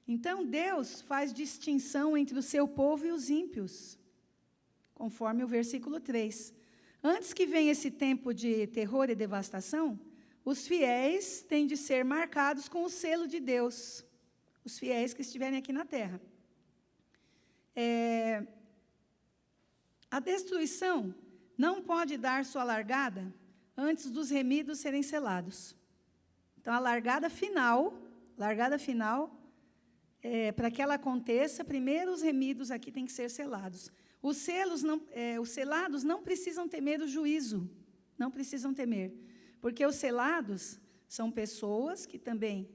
Então, Deus faz distinção entre o seu povo e os ímpios, conforme o versículo 3. Antes que venha esse tempo de terror e devastação, os fiéis têm de ser marcados com o selo de Deus, os fiéis que estiverem aqui na terra. A destruição não pode dar sua largada antes dos remidos serem selados. Então, a largada final, para que ela aconteça, primeiro os remidos aqui têm que ser selados. Os selados não precisam temer o juízo, não precisam temer, porque os selados são pessoas que também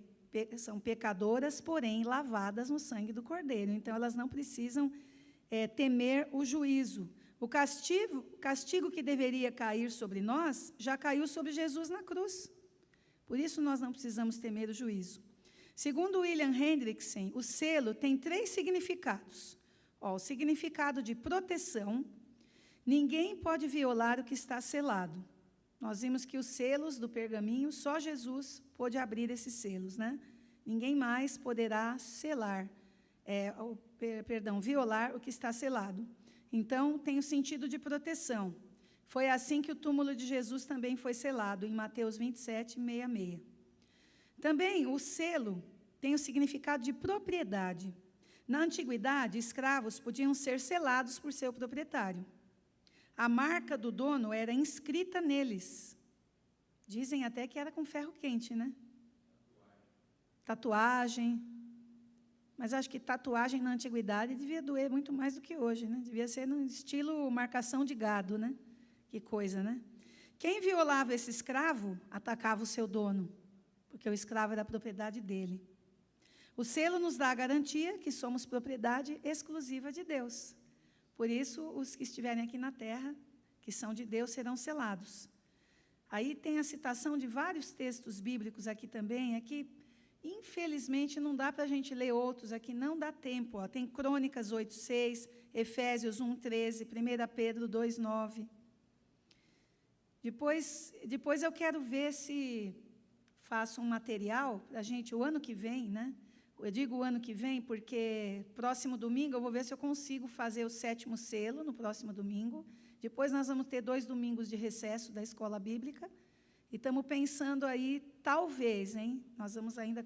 são pecadoras, porém lavadas no sangue do Cordeiro. Então, elas não precisam temer o juízo. O castigo que deveria cair sobre nós, já caiu sobre Jesus na cruz. Por isso, nós não precisamos temer o juízo. Segundo William Hendrickson, o selo tem 3 significados. O significado de proteção. Ninguém pode violar o que está selado. Nós vimos que os selos do pergaminho, só Jesus pôde abrir esses selos, né? Ninguém mais poderá violar o que está selado. Então, tem o sentido de proteção. Foi assim que o túmulo de Jesus também foi selado, em Mateus 27, 66. Também, o selo tem o significado de propriedade. Na antiguidade, escravos podiam ser selados por seu proprietário. A marca do dono era inscrita neles. Dizem até que era com ferro quente, né? Tatuagem. Mas acho que tatuagem na antiguidade devia doer muito mais do que hoje, né? Devia ser no estilo marcação de gado, né? Que coisa, né? Quem violava esse escravo, atacava o seu dono, porque o escravo era a propriedade dele. O selo nos dá a garantia que somos propriedade exclusiva de Deus. Por isso, os que estiverem aqui na terra, que são de Deus, serão selados. Aí tem a citação de vários textos bíblicos aqui também, aqui, infelizmente, não dá para a gente ler outros, aqui não dá tempo. Tem Crônicas 8:6, Efésios 1:13, 1 Pedro 2:9. Depois eu quero ver se faço um material para a gente, o ano que vem, né? Eu digo o ano que vem porque próximo domingo eu vou ver se eu consigo fazer o 7º selo no próximo domingo. Depois nós vamos ter 2 domingos de recesso da escola bíblica. E estamos pensando aí, talvez, nós vamos ainda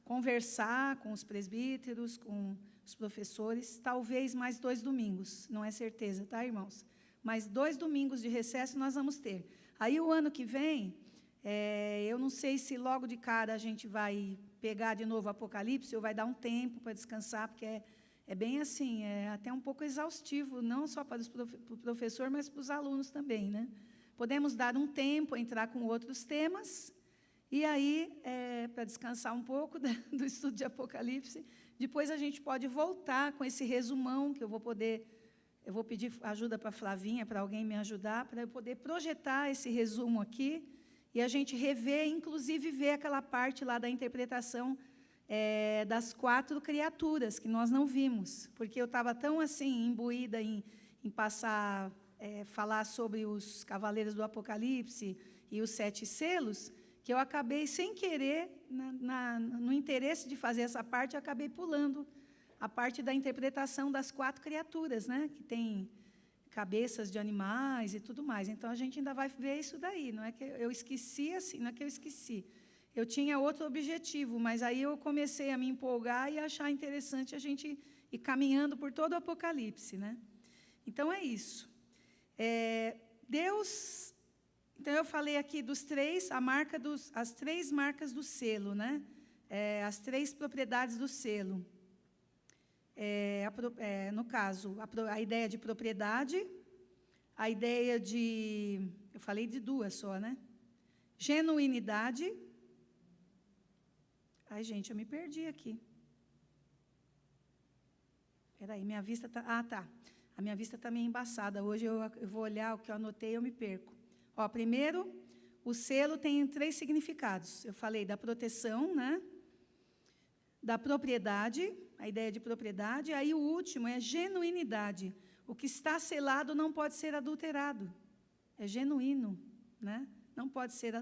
conversar com os presbíteros, com os professores, talvez mais 2 domingos, não é certeza, tá, irmãos? Mas 2 domingos de recesso nós vamos ter. Aí o ano que vem, eu não sei se logo de cara a gente vai pegar de novo o Apocalipse, ou vai dar um tempo para descansar, porque é bem assim, é até um pouco exaustivo, não só para o professor, mas para os alunos também, né? Podemos dar um tempo, entrar com outros temas, e aí, para descansar um pouco do estudo de Apocalipse, depois a gente pode voltar com esse resumão, que eu vou pedir ajuda para a Flavinha, para alguém me ajudar, para eu poder projetar esse resumo aqui, e a gente rever, inclusive ver aquela parte lá da interpretação das 4 criaturas, que nós não vimos, porque eu estava tão assim, imbuída em falar sobre os cavaleiros do Apocalipse e os 7 selos, que eu acabei, sem querer, no interesse de fazer essa parte, eu acabei pulando a parte da interpretação das 4 criaturas, né, que tem cabeças de animais e tudo mais. Então, a gente ainda vai ver isso daí. Não é que eu esqueci assim, não é que eu esqueci. Eu tinha outro objetivo, mas aí eu comecei a me empolgar e achar interessante a gente ir caminhando por todo o Apocalipse, né? Então, é isso. Deus... Então, eu falei aqui dos 3, as 3 marcas do selo, né? As 3 propriedades do selo. No caso, a ideia de propriedade, a ideia de... Eu falei de 2 só, né? Genuinidade. Ai, gente, eu me perdi aqui. Espera aí, minha vista está... Ah, tá. A minha vista está meio embaçada. Hoje eu vou olhar o que eu anotei e eu me perco. Primeiro, o selo tem 3 significados. Eu falei da proteção, né? Da propriedade, a ideia de propriedade. Aí o último é genuinidade. O que está selado não pode ser adulterado. É genuíno, né? Não pode ser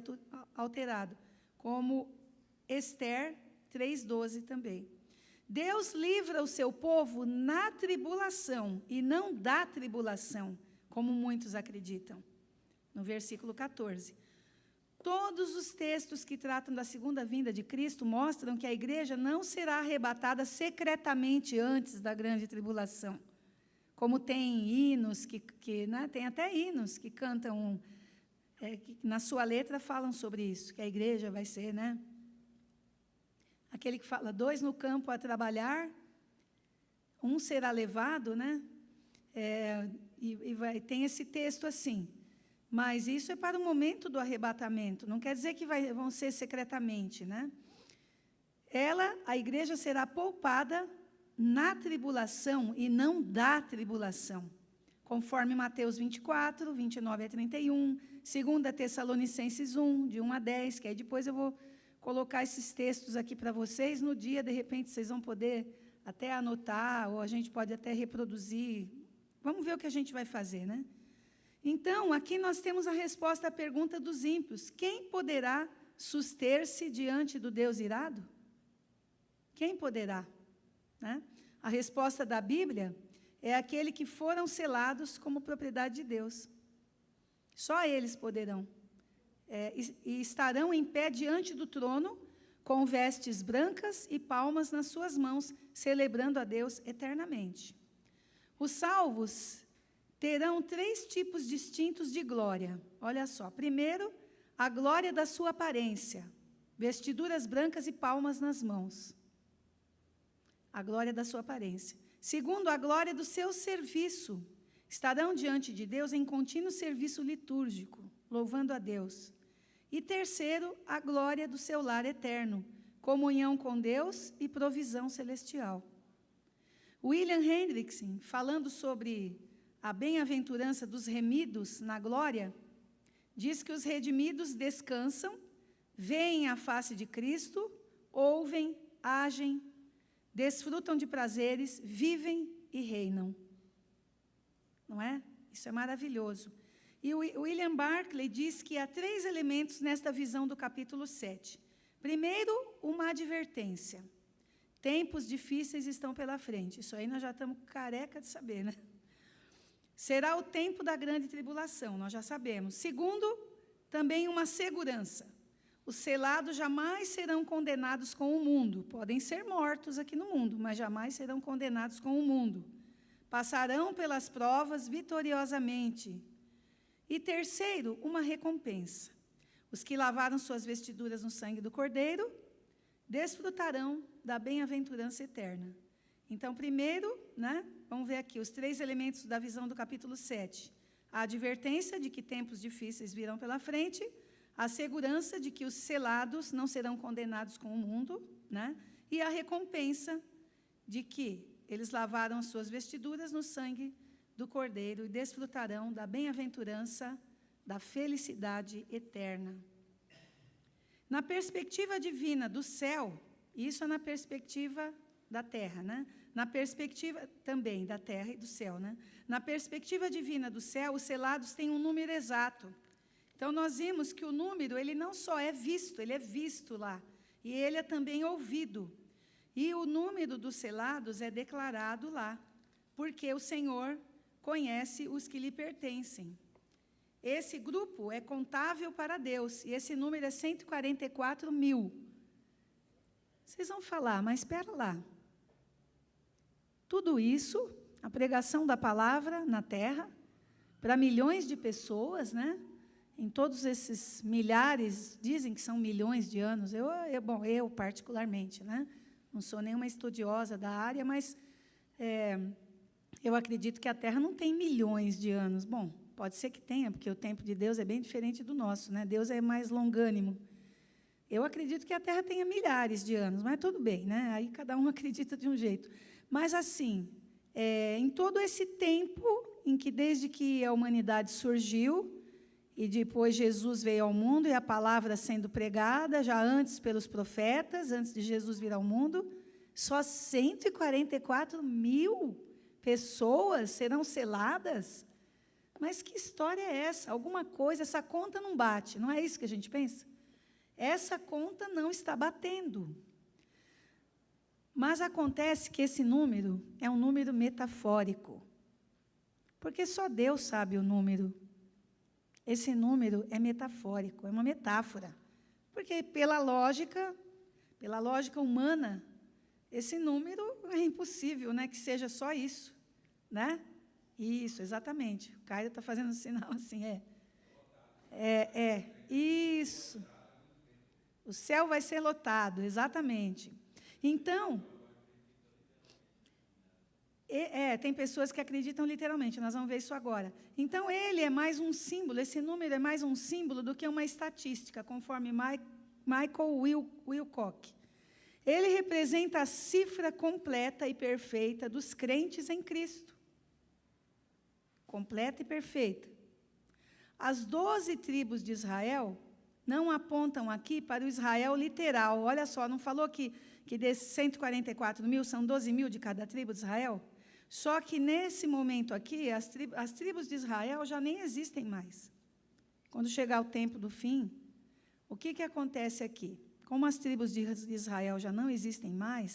alterado. Como Esther 3:12 também. Deus livra o seu povo na tribulação e não da tribulação, como muitos acreditam. No versículo 14. Todos os textos que tratam da segunda vinda de Cristo mostram que a igreja não será arrebatada secretamente antes da grande tribulação. Como tem hinos, né, tem até hinos que cantam, que na sua letra falam sobre isso, que a igreja vai ser, né? Aquele que fala, 2 no campo a trabalhar, 1 será levado, né? Tem esse texto assim. Mas isso é para o momento do arrebatamento, não quer dizer que vão ser secretamente, né? A igreja será poupada na tribulação e não da tribulação, conforme Mateus 24, 29 a 31, 2 Tessalonicenses 1, de 1 a 10, que aí depois eu vou colocar esses textos aqui para vocês. No dia, de repente, vocês vão poder até anotar, ou a gente pode até reproduzir. Vamos ver o que a gente vai fazer, né? Então, aqui nós temos a resposta à pergunta dos ímpios. Quem poderá suster-se diante do Deus irado? Quem poderá? Né? A resposta da Bíblia é aquele que foram selados como propriedade de Deus. Só eles poderão. E estarão em pé diante do trono, com vestes brancas e palmas nas suas mãos, celebrando a Deus eternamente. Os salvos terão 3 tipos distintos de glória. Olha só. Primeiro, a glória da sua aparência, vestiduras brancas e palmas nas mãos. A glória da sua aparência. Segundo, a glória do seu serviço. Estarão diante de Deus em contínuo serviço litúrgico, louvando a Deus. E terceiro, a glória do seu lar eterno, comunhão com Deus e provisão celestial. William Hendrickson, falando sobre a bem-aventurança dos remidos na glória, diz que os redimidos descansam, veem a face de Cristo, ouvem, agem, desfrutam de prazeres, vivem e reinam. Não é? Isso é maravilhoso. E o William Barclay diz que há 3 elementos nesta visão do capítulo 7. Primeiro, uma advertência. Tempos difíceis estão pela frente. Isso aí nós já estamos careca de saber, né? Será o tempo da grande tribulação, nós já sabemos. Segundo, também uma segurança. Os selados jamais serão condenados com o mundo. Podem ser mortos aqui no mundo, mas jamais serão condenados com o mundo. Passarão pelas provas vitoriosamente. E terceiro, uma recompensa. Os que lavaram suas vestiduras no sangue do Cordeiro desfrutarão da bem-aventurança eterna. Então, primeiro, né, vamos ver aqui os 3 elementos da visão do capítulo 7. A advertência de que tempos difíceis virão pela frente, a segurança de que os selados não serão condenados com o mundo, né, e a recompensa de que eles lavaram as suas vestiduras no sangue do Cordeiro e desfrutarão da bem-aventurança, da felicidade eterna. Na perspectiva divina do céu, isso é na perspectiva da terra, né? Na perspectiva também da terra e do céu, né? Na perspectiva divina do céu, os selados têm um número exato. Então, nós vimos que o número, ele não só é visto, ele é visto lá, e ele é também ouvido. E o número dos selados é declarado lá, porque o Senhor conhece os que lhe pertencem. Esse grupo é contável para Deus, e esse número é 144 mil. Vocês vão falar, mas espera lá. Tudo isso, a pregação da palavra na terra, para milhões de pessoas, né? Em todos esses milhares, dizem que são milhões de anos. Eu particularmente, né? Não sou nenhuma estudiosa da área, mas eu acredito que a Terra não tem milhões de anos. Bom, pode ser que tenha, porque o tempo de Deus é bem diferente do nosso, né? Deus é mais longânimo. Eu acredito que a Terra tenha milhares de anos, mas tudo bem, né? Aí cada um acredita de um jeito. Mas, assim, em todo esse tempo em que, desde que a humanidade surgiu, e depois Jesus veio ao mundo, e a palavra sendo pregada, já antes pelos profetas, antes de Jesus vir ao mundo, só 144 mil pessoas serão seladas? Mas que história é essa? Alguma coisa, essa conta não bate, não é isso que a gente pensa? Essa conta não está batendo. Mas acontece que esse número é um número metafórico, porque só Deus sabe o número. Esse número é metafórico, é uma metáfora, porque pela lógica humana, esse número é impossível, né, que seja só isso, né? Isso, exatamente. O Caio está fazendo um sinal assim, isso. O céu vai ser lotado, exatamente. Então, tem pessoas que acreditam literalmente, nós vamos ver isso agora. Então, ele é mais um símbolo, esse número é mais um símbolo do que uma estatística, conforme Michael Wilcock. Ele representa a cifra completa e perfeita dos crentes em Cristo. completa e perfeita. As 12 tribos de Israel não apontam aqui para o Israel literal. Olha só, não falou que desses 144 mil são 12 mil de cada tribo de Israel? Só que nesse momento aqui, as tribos de Israel já nem existem mais. Quando chegar o tempo do fim, o que acontece aqui? Como as tribos de Israel já não existem mais,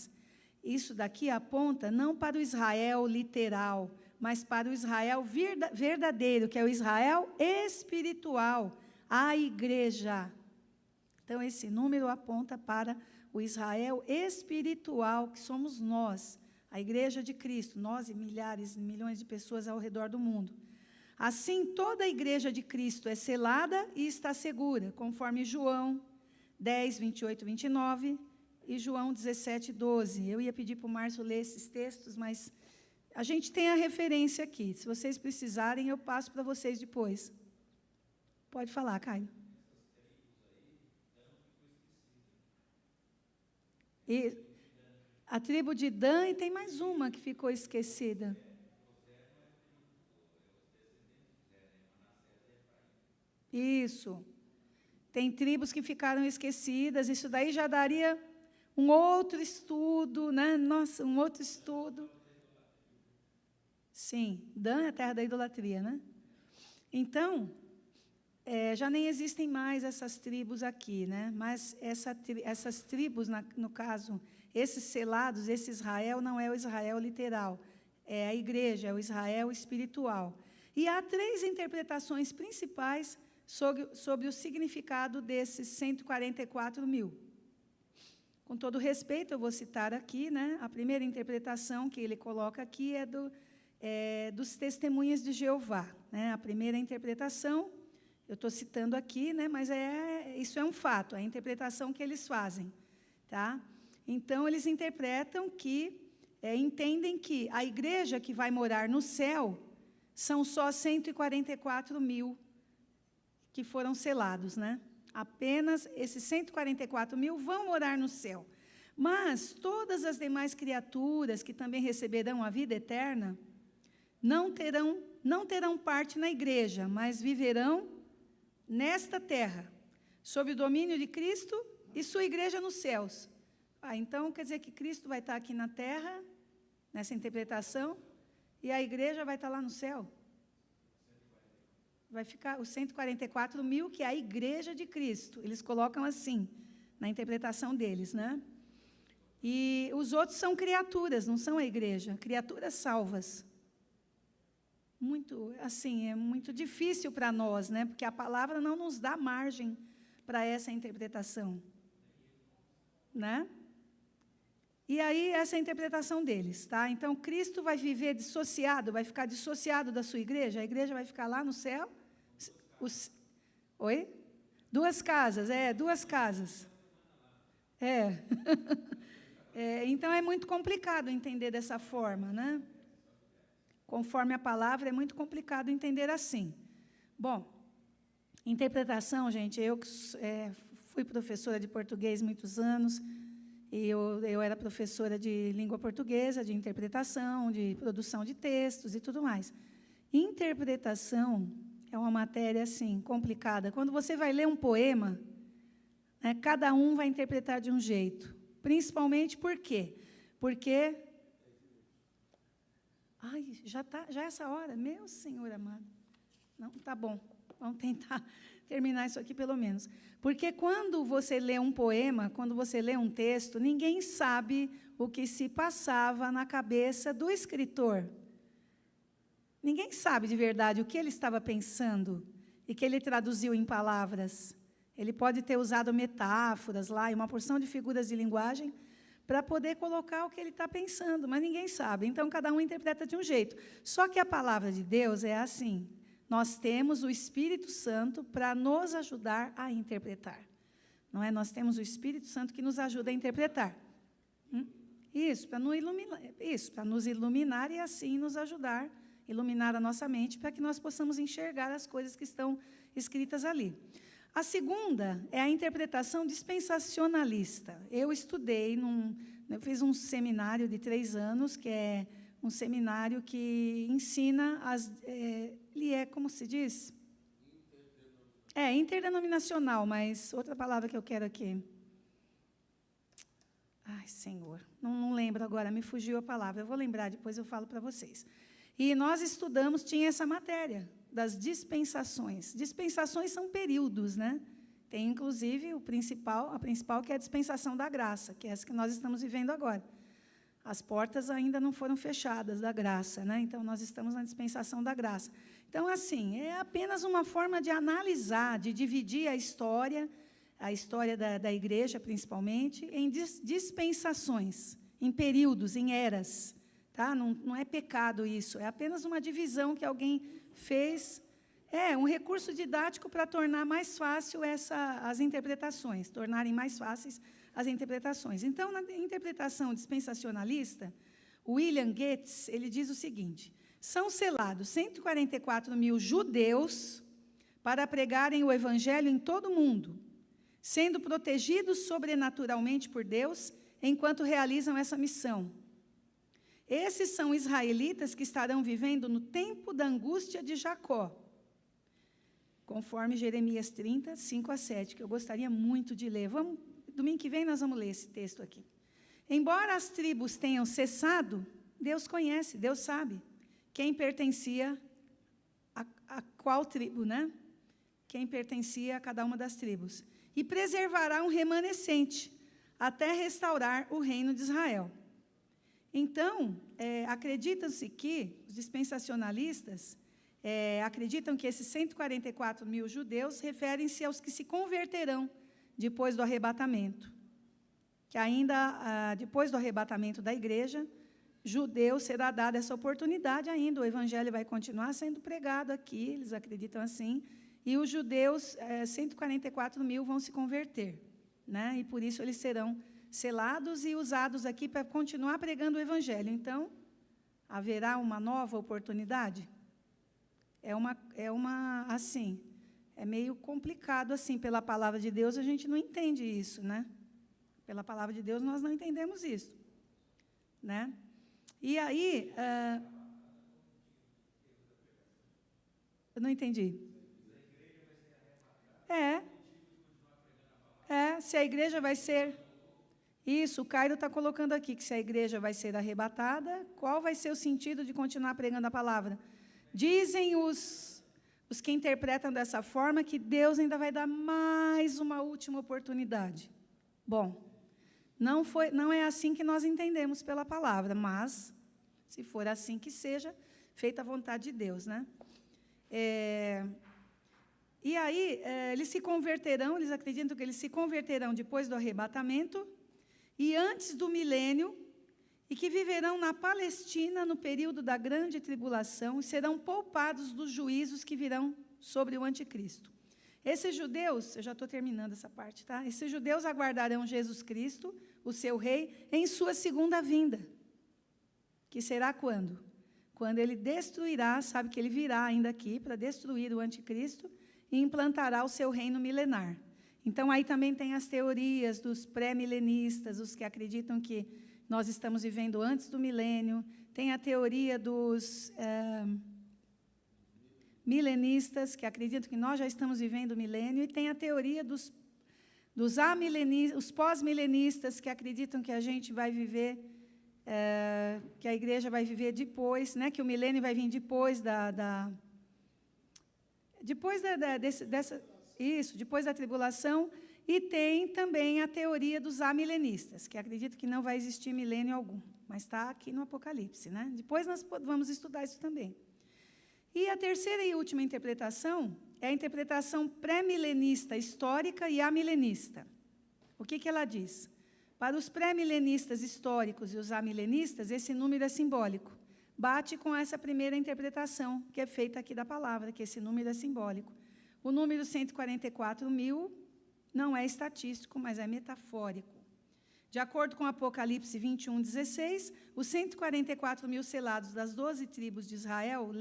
isso daqui aponta não para o Israel literal, mas para o Israel verdadeiro, que é o Israel espiritual, a igreja. Então, esse número aponta para o Israel espiritual, que somos nós, a igreja de Cristo, nós e milhares, milhões de pessoas ao redor do mundo. Assim, toda a igreja de Cristo é selada e está segura, conforme João 10, 28, 29 e João 17, 12. Eu ia pedir para o Márcio ler esses textos, mas a gente tem a referência aqui. Se vocês precisarem, eu passo para vocês depois. Pode falar, Caio. E a tribo de Dan, e tem mais uma que ficou esquecida. Isso. Tem tribos que ficaram esquecidas, isso daí já daria um outro estudo, né? Nossa, um outro estudo. Sim, Dan é a terra da idolatria, né? Então, já nem existem mais essas tribos aqui, né? Mas essas tribos, no caso, esses selados, esse Israel não é o Israel literal, é a igreja, é o Israel espiritual. E há 3 interpretações principais sobre o significado desses 144 mil. Com todo respeito, eu vou citar aqui, né? A primeira interpretação que ele coloca aqui é dos testemunhas de Jeová, né? A primeira interpretação, eu estou citando aqui, né? Mas isso é um fato, é a interpretação que eles fazem, tá? Então, eles interpretam entendem que a igreja que vai morar no céu são só 144 mil que foram selados, né? Apenas esses 144 mil vão morar no céu. Mas todas as demais criaturas que também receberão a vida eterna não terão parte na igreja, mas viverão nesta terra, sob o domínio de Cristo e sua igreja nos céus. Então, quer dizer que Cristo vai estar aqui na terra, nessa interpretação, e a igreja vai estar lá no céu. Vai ficar os 144 mil, que é a igreja de Cristo. Eles colocam assim, na interpretação deles, né? E os outros são criaturas, não são a igreja, criaturas salvas. Muito, assim, é muito difícil para nós, né? Porque a palavra não nos dá margem para essa interpretação, né? E aí, essa é a interpretação deles, tá? Então, Cristo vai viver dissociado, vai ficar dissociado da sua igreja, a igreja vai ficar lá no céu. Oi? 2 casas, 2 casas. Então, é muito complicado entender dessa forma, né? Conforme a palavra, é muito complicado entender assim. Bom, interpretação, gente, eu fui professora de português muitos anos, e eu era professora de língua portuguesa, de interpretação, de produção de textos e tudo mais. Interpretação é uma matéria, assim, complicada. Quando você vai ler um poema, né, cada um vai interpretar de um jeito. Principalmente por quê? Porque... Ai, já é essa hora? Meu Senhor amado. Não, tá bom. Vamos tentar terminar isso aqui pelo menos. Porque quando você lê um poema, quando você lê um texto, ninguém sabe o que se passava na cabeça do escritor. Ninguém sabe de verdade o que ele estava pensando e que ele traduziu em palavras. Ele pode ter usado metáforas lá e uma porção de figuras de linguagem para poder colocar o que ele está pensando, mas ninguém sabe. Então, cada um interpreta de um jeito. Só que a palavra de Deus é assim. Nós temos o Espírito Santo para nos ajudar a interpretar. Não é? Nós temos o Espírito Santo que nos ajuda a interpretar. Isso, para nos iluminar e assim nos ajudar, iluminar a nossa mente, para que nós possamos enxergar as coisas que estão escritas ali. A segunda é a interpretação dispensacionalista. Eu estudei, eu fiz um seminário de 3 anos, que é um seminário que ensina, ele é, como se diz? Interdenominacional, mas outra palavra que eu quero aqui. Ai, Senhor, não lembro agora, me fugiu a palavra. Eu vou lembrar, depois eu falo para vocês. E nós estudamos, tinha essa matéria das dispensações. Dispensações são períodos, né? Tem, inclusive, a principal que é a dispensação da graça, que é essa que nós estamos vivendo agora. As portas ainda não foram fechadas da graça, né? Então, nós estamos na dispensação da graça. Então, assim, é apenas uma forma de analisar, de dividir a história da igreja, principalmente, em dispensações, em períodos, em eras. Tá? Não é pecado isso, é apenas uma divisão que alguém fez. É um recurso didático para tornar mais fácil as interpretações, tornarem mais fáceis as interpretações. Então, na interpretação dispensacionalista, William Gates, ele diz o seguinte: são selados 144.000 judeus para pregarem o evangelho em todo o mundo, sendo protegidos sobrenaturalmente por Deus enquanto realizam essa missão. Esses são israelitas que estarão vivendo no tempo da angústia de Jacó, conforme Jeremias 30, 5 a 7, que eu gostaria muito de ler. Domingo que vem nós vamos ler esse texto aqui. Embora as tribos tenham cessado, Deus conhece, Deus sabe quem pertencia a qual tribo, né? Quem pertencia a cada uma das tribos. E preservará um remanescente, até restaurar o reino de Israel. Então, acredita-se que os dispensacionalistas acreditam que esses 144.000 judeus referem-se aos que se converterão depois do arrebatamento. Que ainda, depois do arrebatamento da igreja, judeus será dada essa oportunidade ainda, o evangelho vai continuar sendo pregado aqui, eles acreditam assim, e os judeus, 144.000 vão se converter, né? E por isso eles serão selados e usados aqui para continuar pregando o evangelho. Então, haverá uma nova oportunidade? Assim, é meio complicado, assim, pela palavra de Deus, a gente não entende isso, né? Pela palavra de Deus, nós não entendemos isso, né? E aí, eu não entendi. Se a igreja vai ser... Isso, o Cairo está colocando aqui, que se a igreja vai ser arrebatada, qual vai ser o sentido de continuar pregando a palavra? Dizem os que interpretam dessa forma que Deus ainda vai dar mais uma última oportunidade. Bom, não é assim que nós entendemos pela palavra, mas, se for assim que seja, feita a vontade de Deus, né? E aí, eles acreditam que eles se converterão depois do arrebatamento e antes do milênio, e que viverão na Palestina no período da grande tribulação e serão poupados dos juízos que virão sobre o anticristo. Esses judeus, eu já estou terminando essa parte, tá? Esses judeus aguardarão Jesus Cristo, o seu rei, em sua segunda vinda, que será quando? Quando ele destruirá, sabe que ele virá ainda aqui para destruir o anticristo e implantará o seu reino milenar. Então, aí também tem as teorias dos pré-milenistas, os que acreditam que nós estamos vivendo antes do milênio. Tem a teoria dos milenistas, que acreditam que nós já estamos vivendo o milênio. E tem a teoria dos pós-milenistas, que acreditam que a gente vai viver, que a igreja vai viver depois, né, que o milênio vai vir depois depois da tribulação. E tem também a teoria dos amilenistas, que acreditam que não vai existir milênio algum, mas está aqui no Apocalipse, né? Depois nós vamos estudar isso também. E a terceira e última interpretação é a interpretação pré-milenista histórica e amilenista. O que ela diz? Para os pré-milenistas históricos e os amilenistas, esse número é simbólico. Bate com essa primeira interpretação que é feita aqui da palavra, que esse número é simbólico. O número 144.000 não é estatístico, mas é metafórico. De acordo com Apocalipse 21:16, os 144.000 selados das 12 tribos de Israel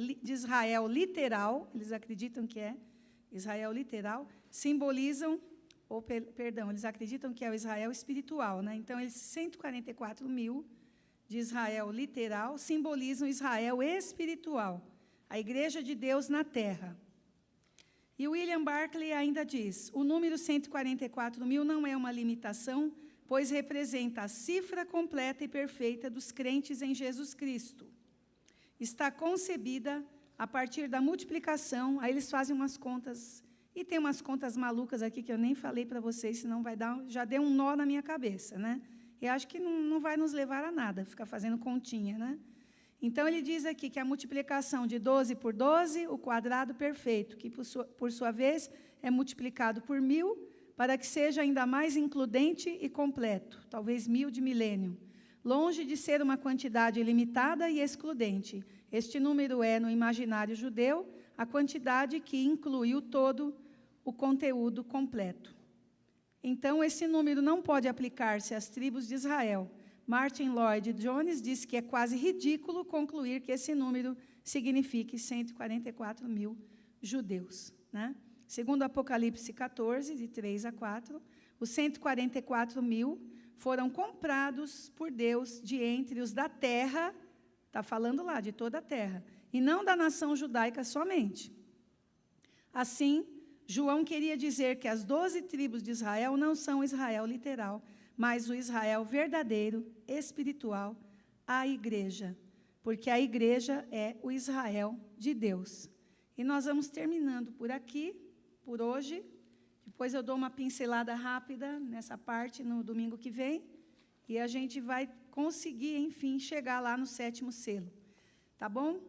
literal, eles acreditam que é Israel literal, simbolizam, eles acreditam que é o Israel espiritual, né? Então, esses 144.000 de Israel literal simbolizam Israel espiritual, a igreja de Deus na terra. E William Barclay ainda diz, o número 144.000 não é uma limitação, pois representa a cifra completa e perfeita dos crentes em Jesus Cristo. Está concebida a partir da multiplicação, aí eles fazem umas contas, e tem umas contas malucas aqui que eu nem falei para vocês, senão vai dar, já deu um nó na minha cabeça, né? Eu acho que não vai nos levar a nada, ficar fazendo continha, né? Então, ele diz aqui que a multiplicação de 12 por 12, o quadrado perfeito, que, por sua vez, é multiplicado por 1000, para que seja ainda mais includente e completo, talvez 1000 de milênio. Longe de ser uma quantidade ilimitada e excludente, este número é, no imaginário judeu, a quantidade que inclui o todo, o conteúdo completo. Então, esse número não pode aplicar-se às tribos de Israel. Martin Lloyd-Jones diz que é quase ridículo concluir que esse número signifique 144.000 judeus, né? Segundo Apocalipse 14, de 3 a 4, os 144.000 foram comprados por Deus de entre os da terra, está falando lá, de toda a terra, e não da nação judaica somente. Assim, João queria dizer que as 12 tribos de Israel não são Israel literal, mas o Israel verdadeiro, espiritual, a igreja, porque a igreja é o Israel de Deus. E nós vamos terminando por aqui, por hoje. Depois eu dou uma pincelada rápida nessa parte no domingo que vem, e a gente vai conseguir, enfim, chegar lá no 7º selo. Tá bom?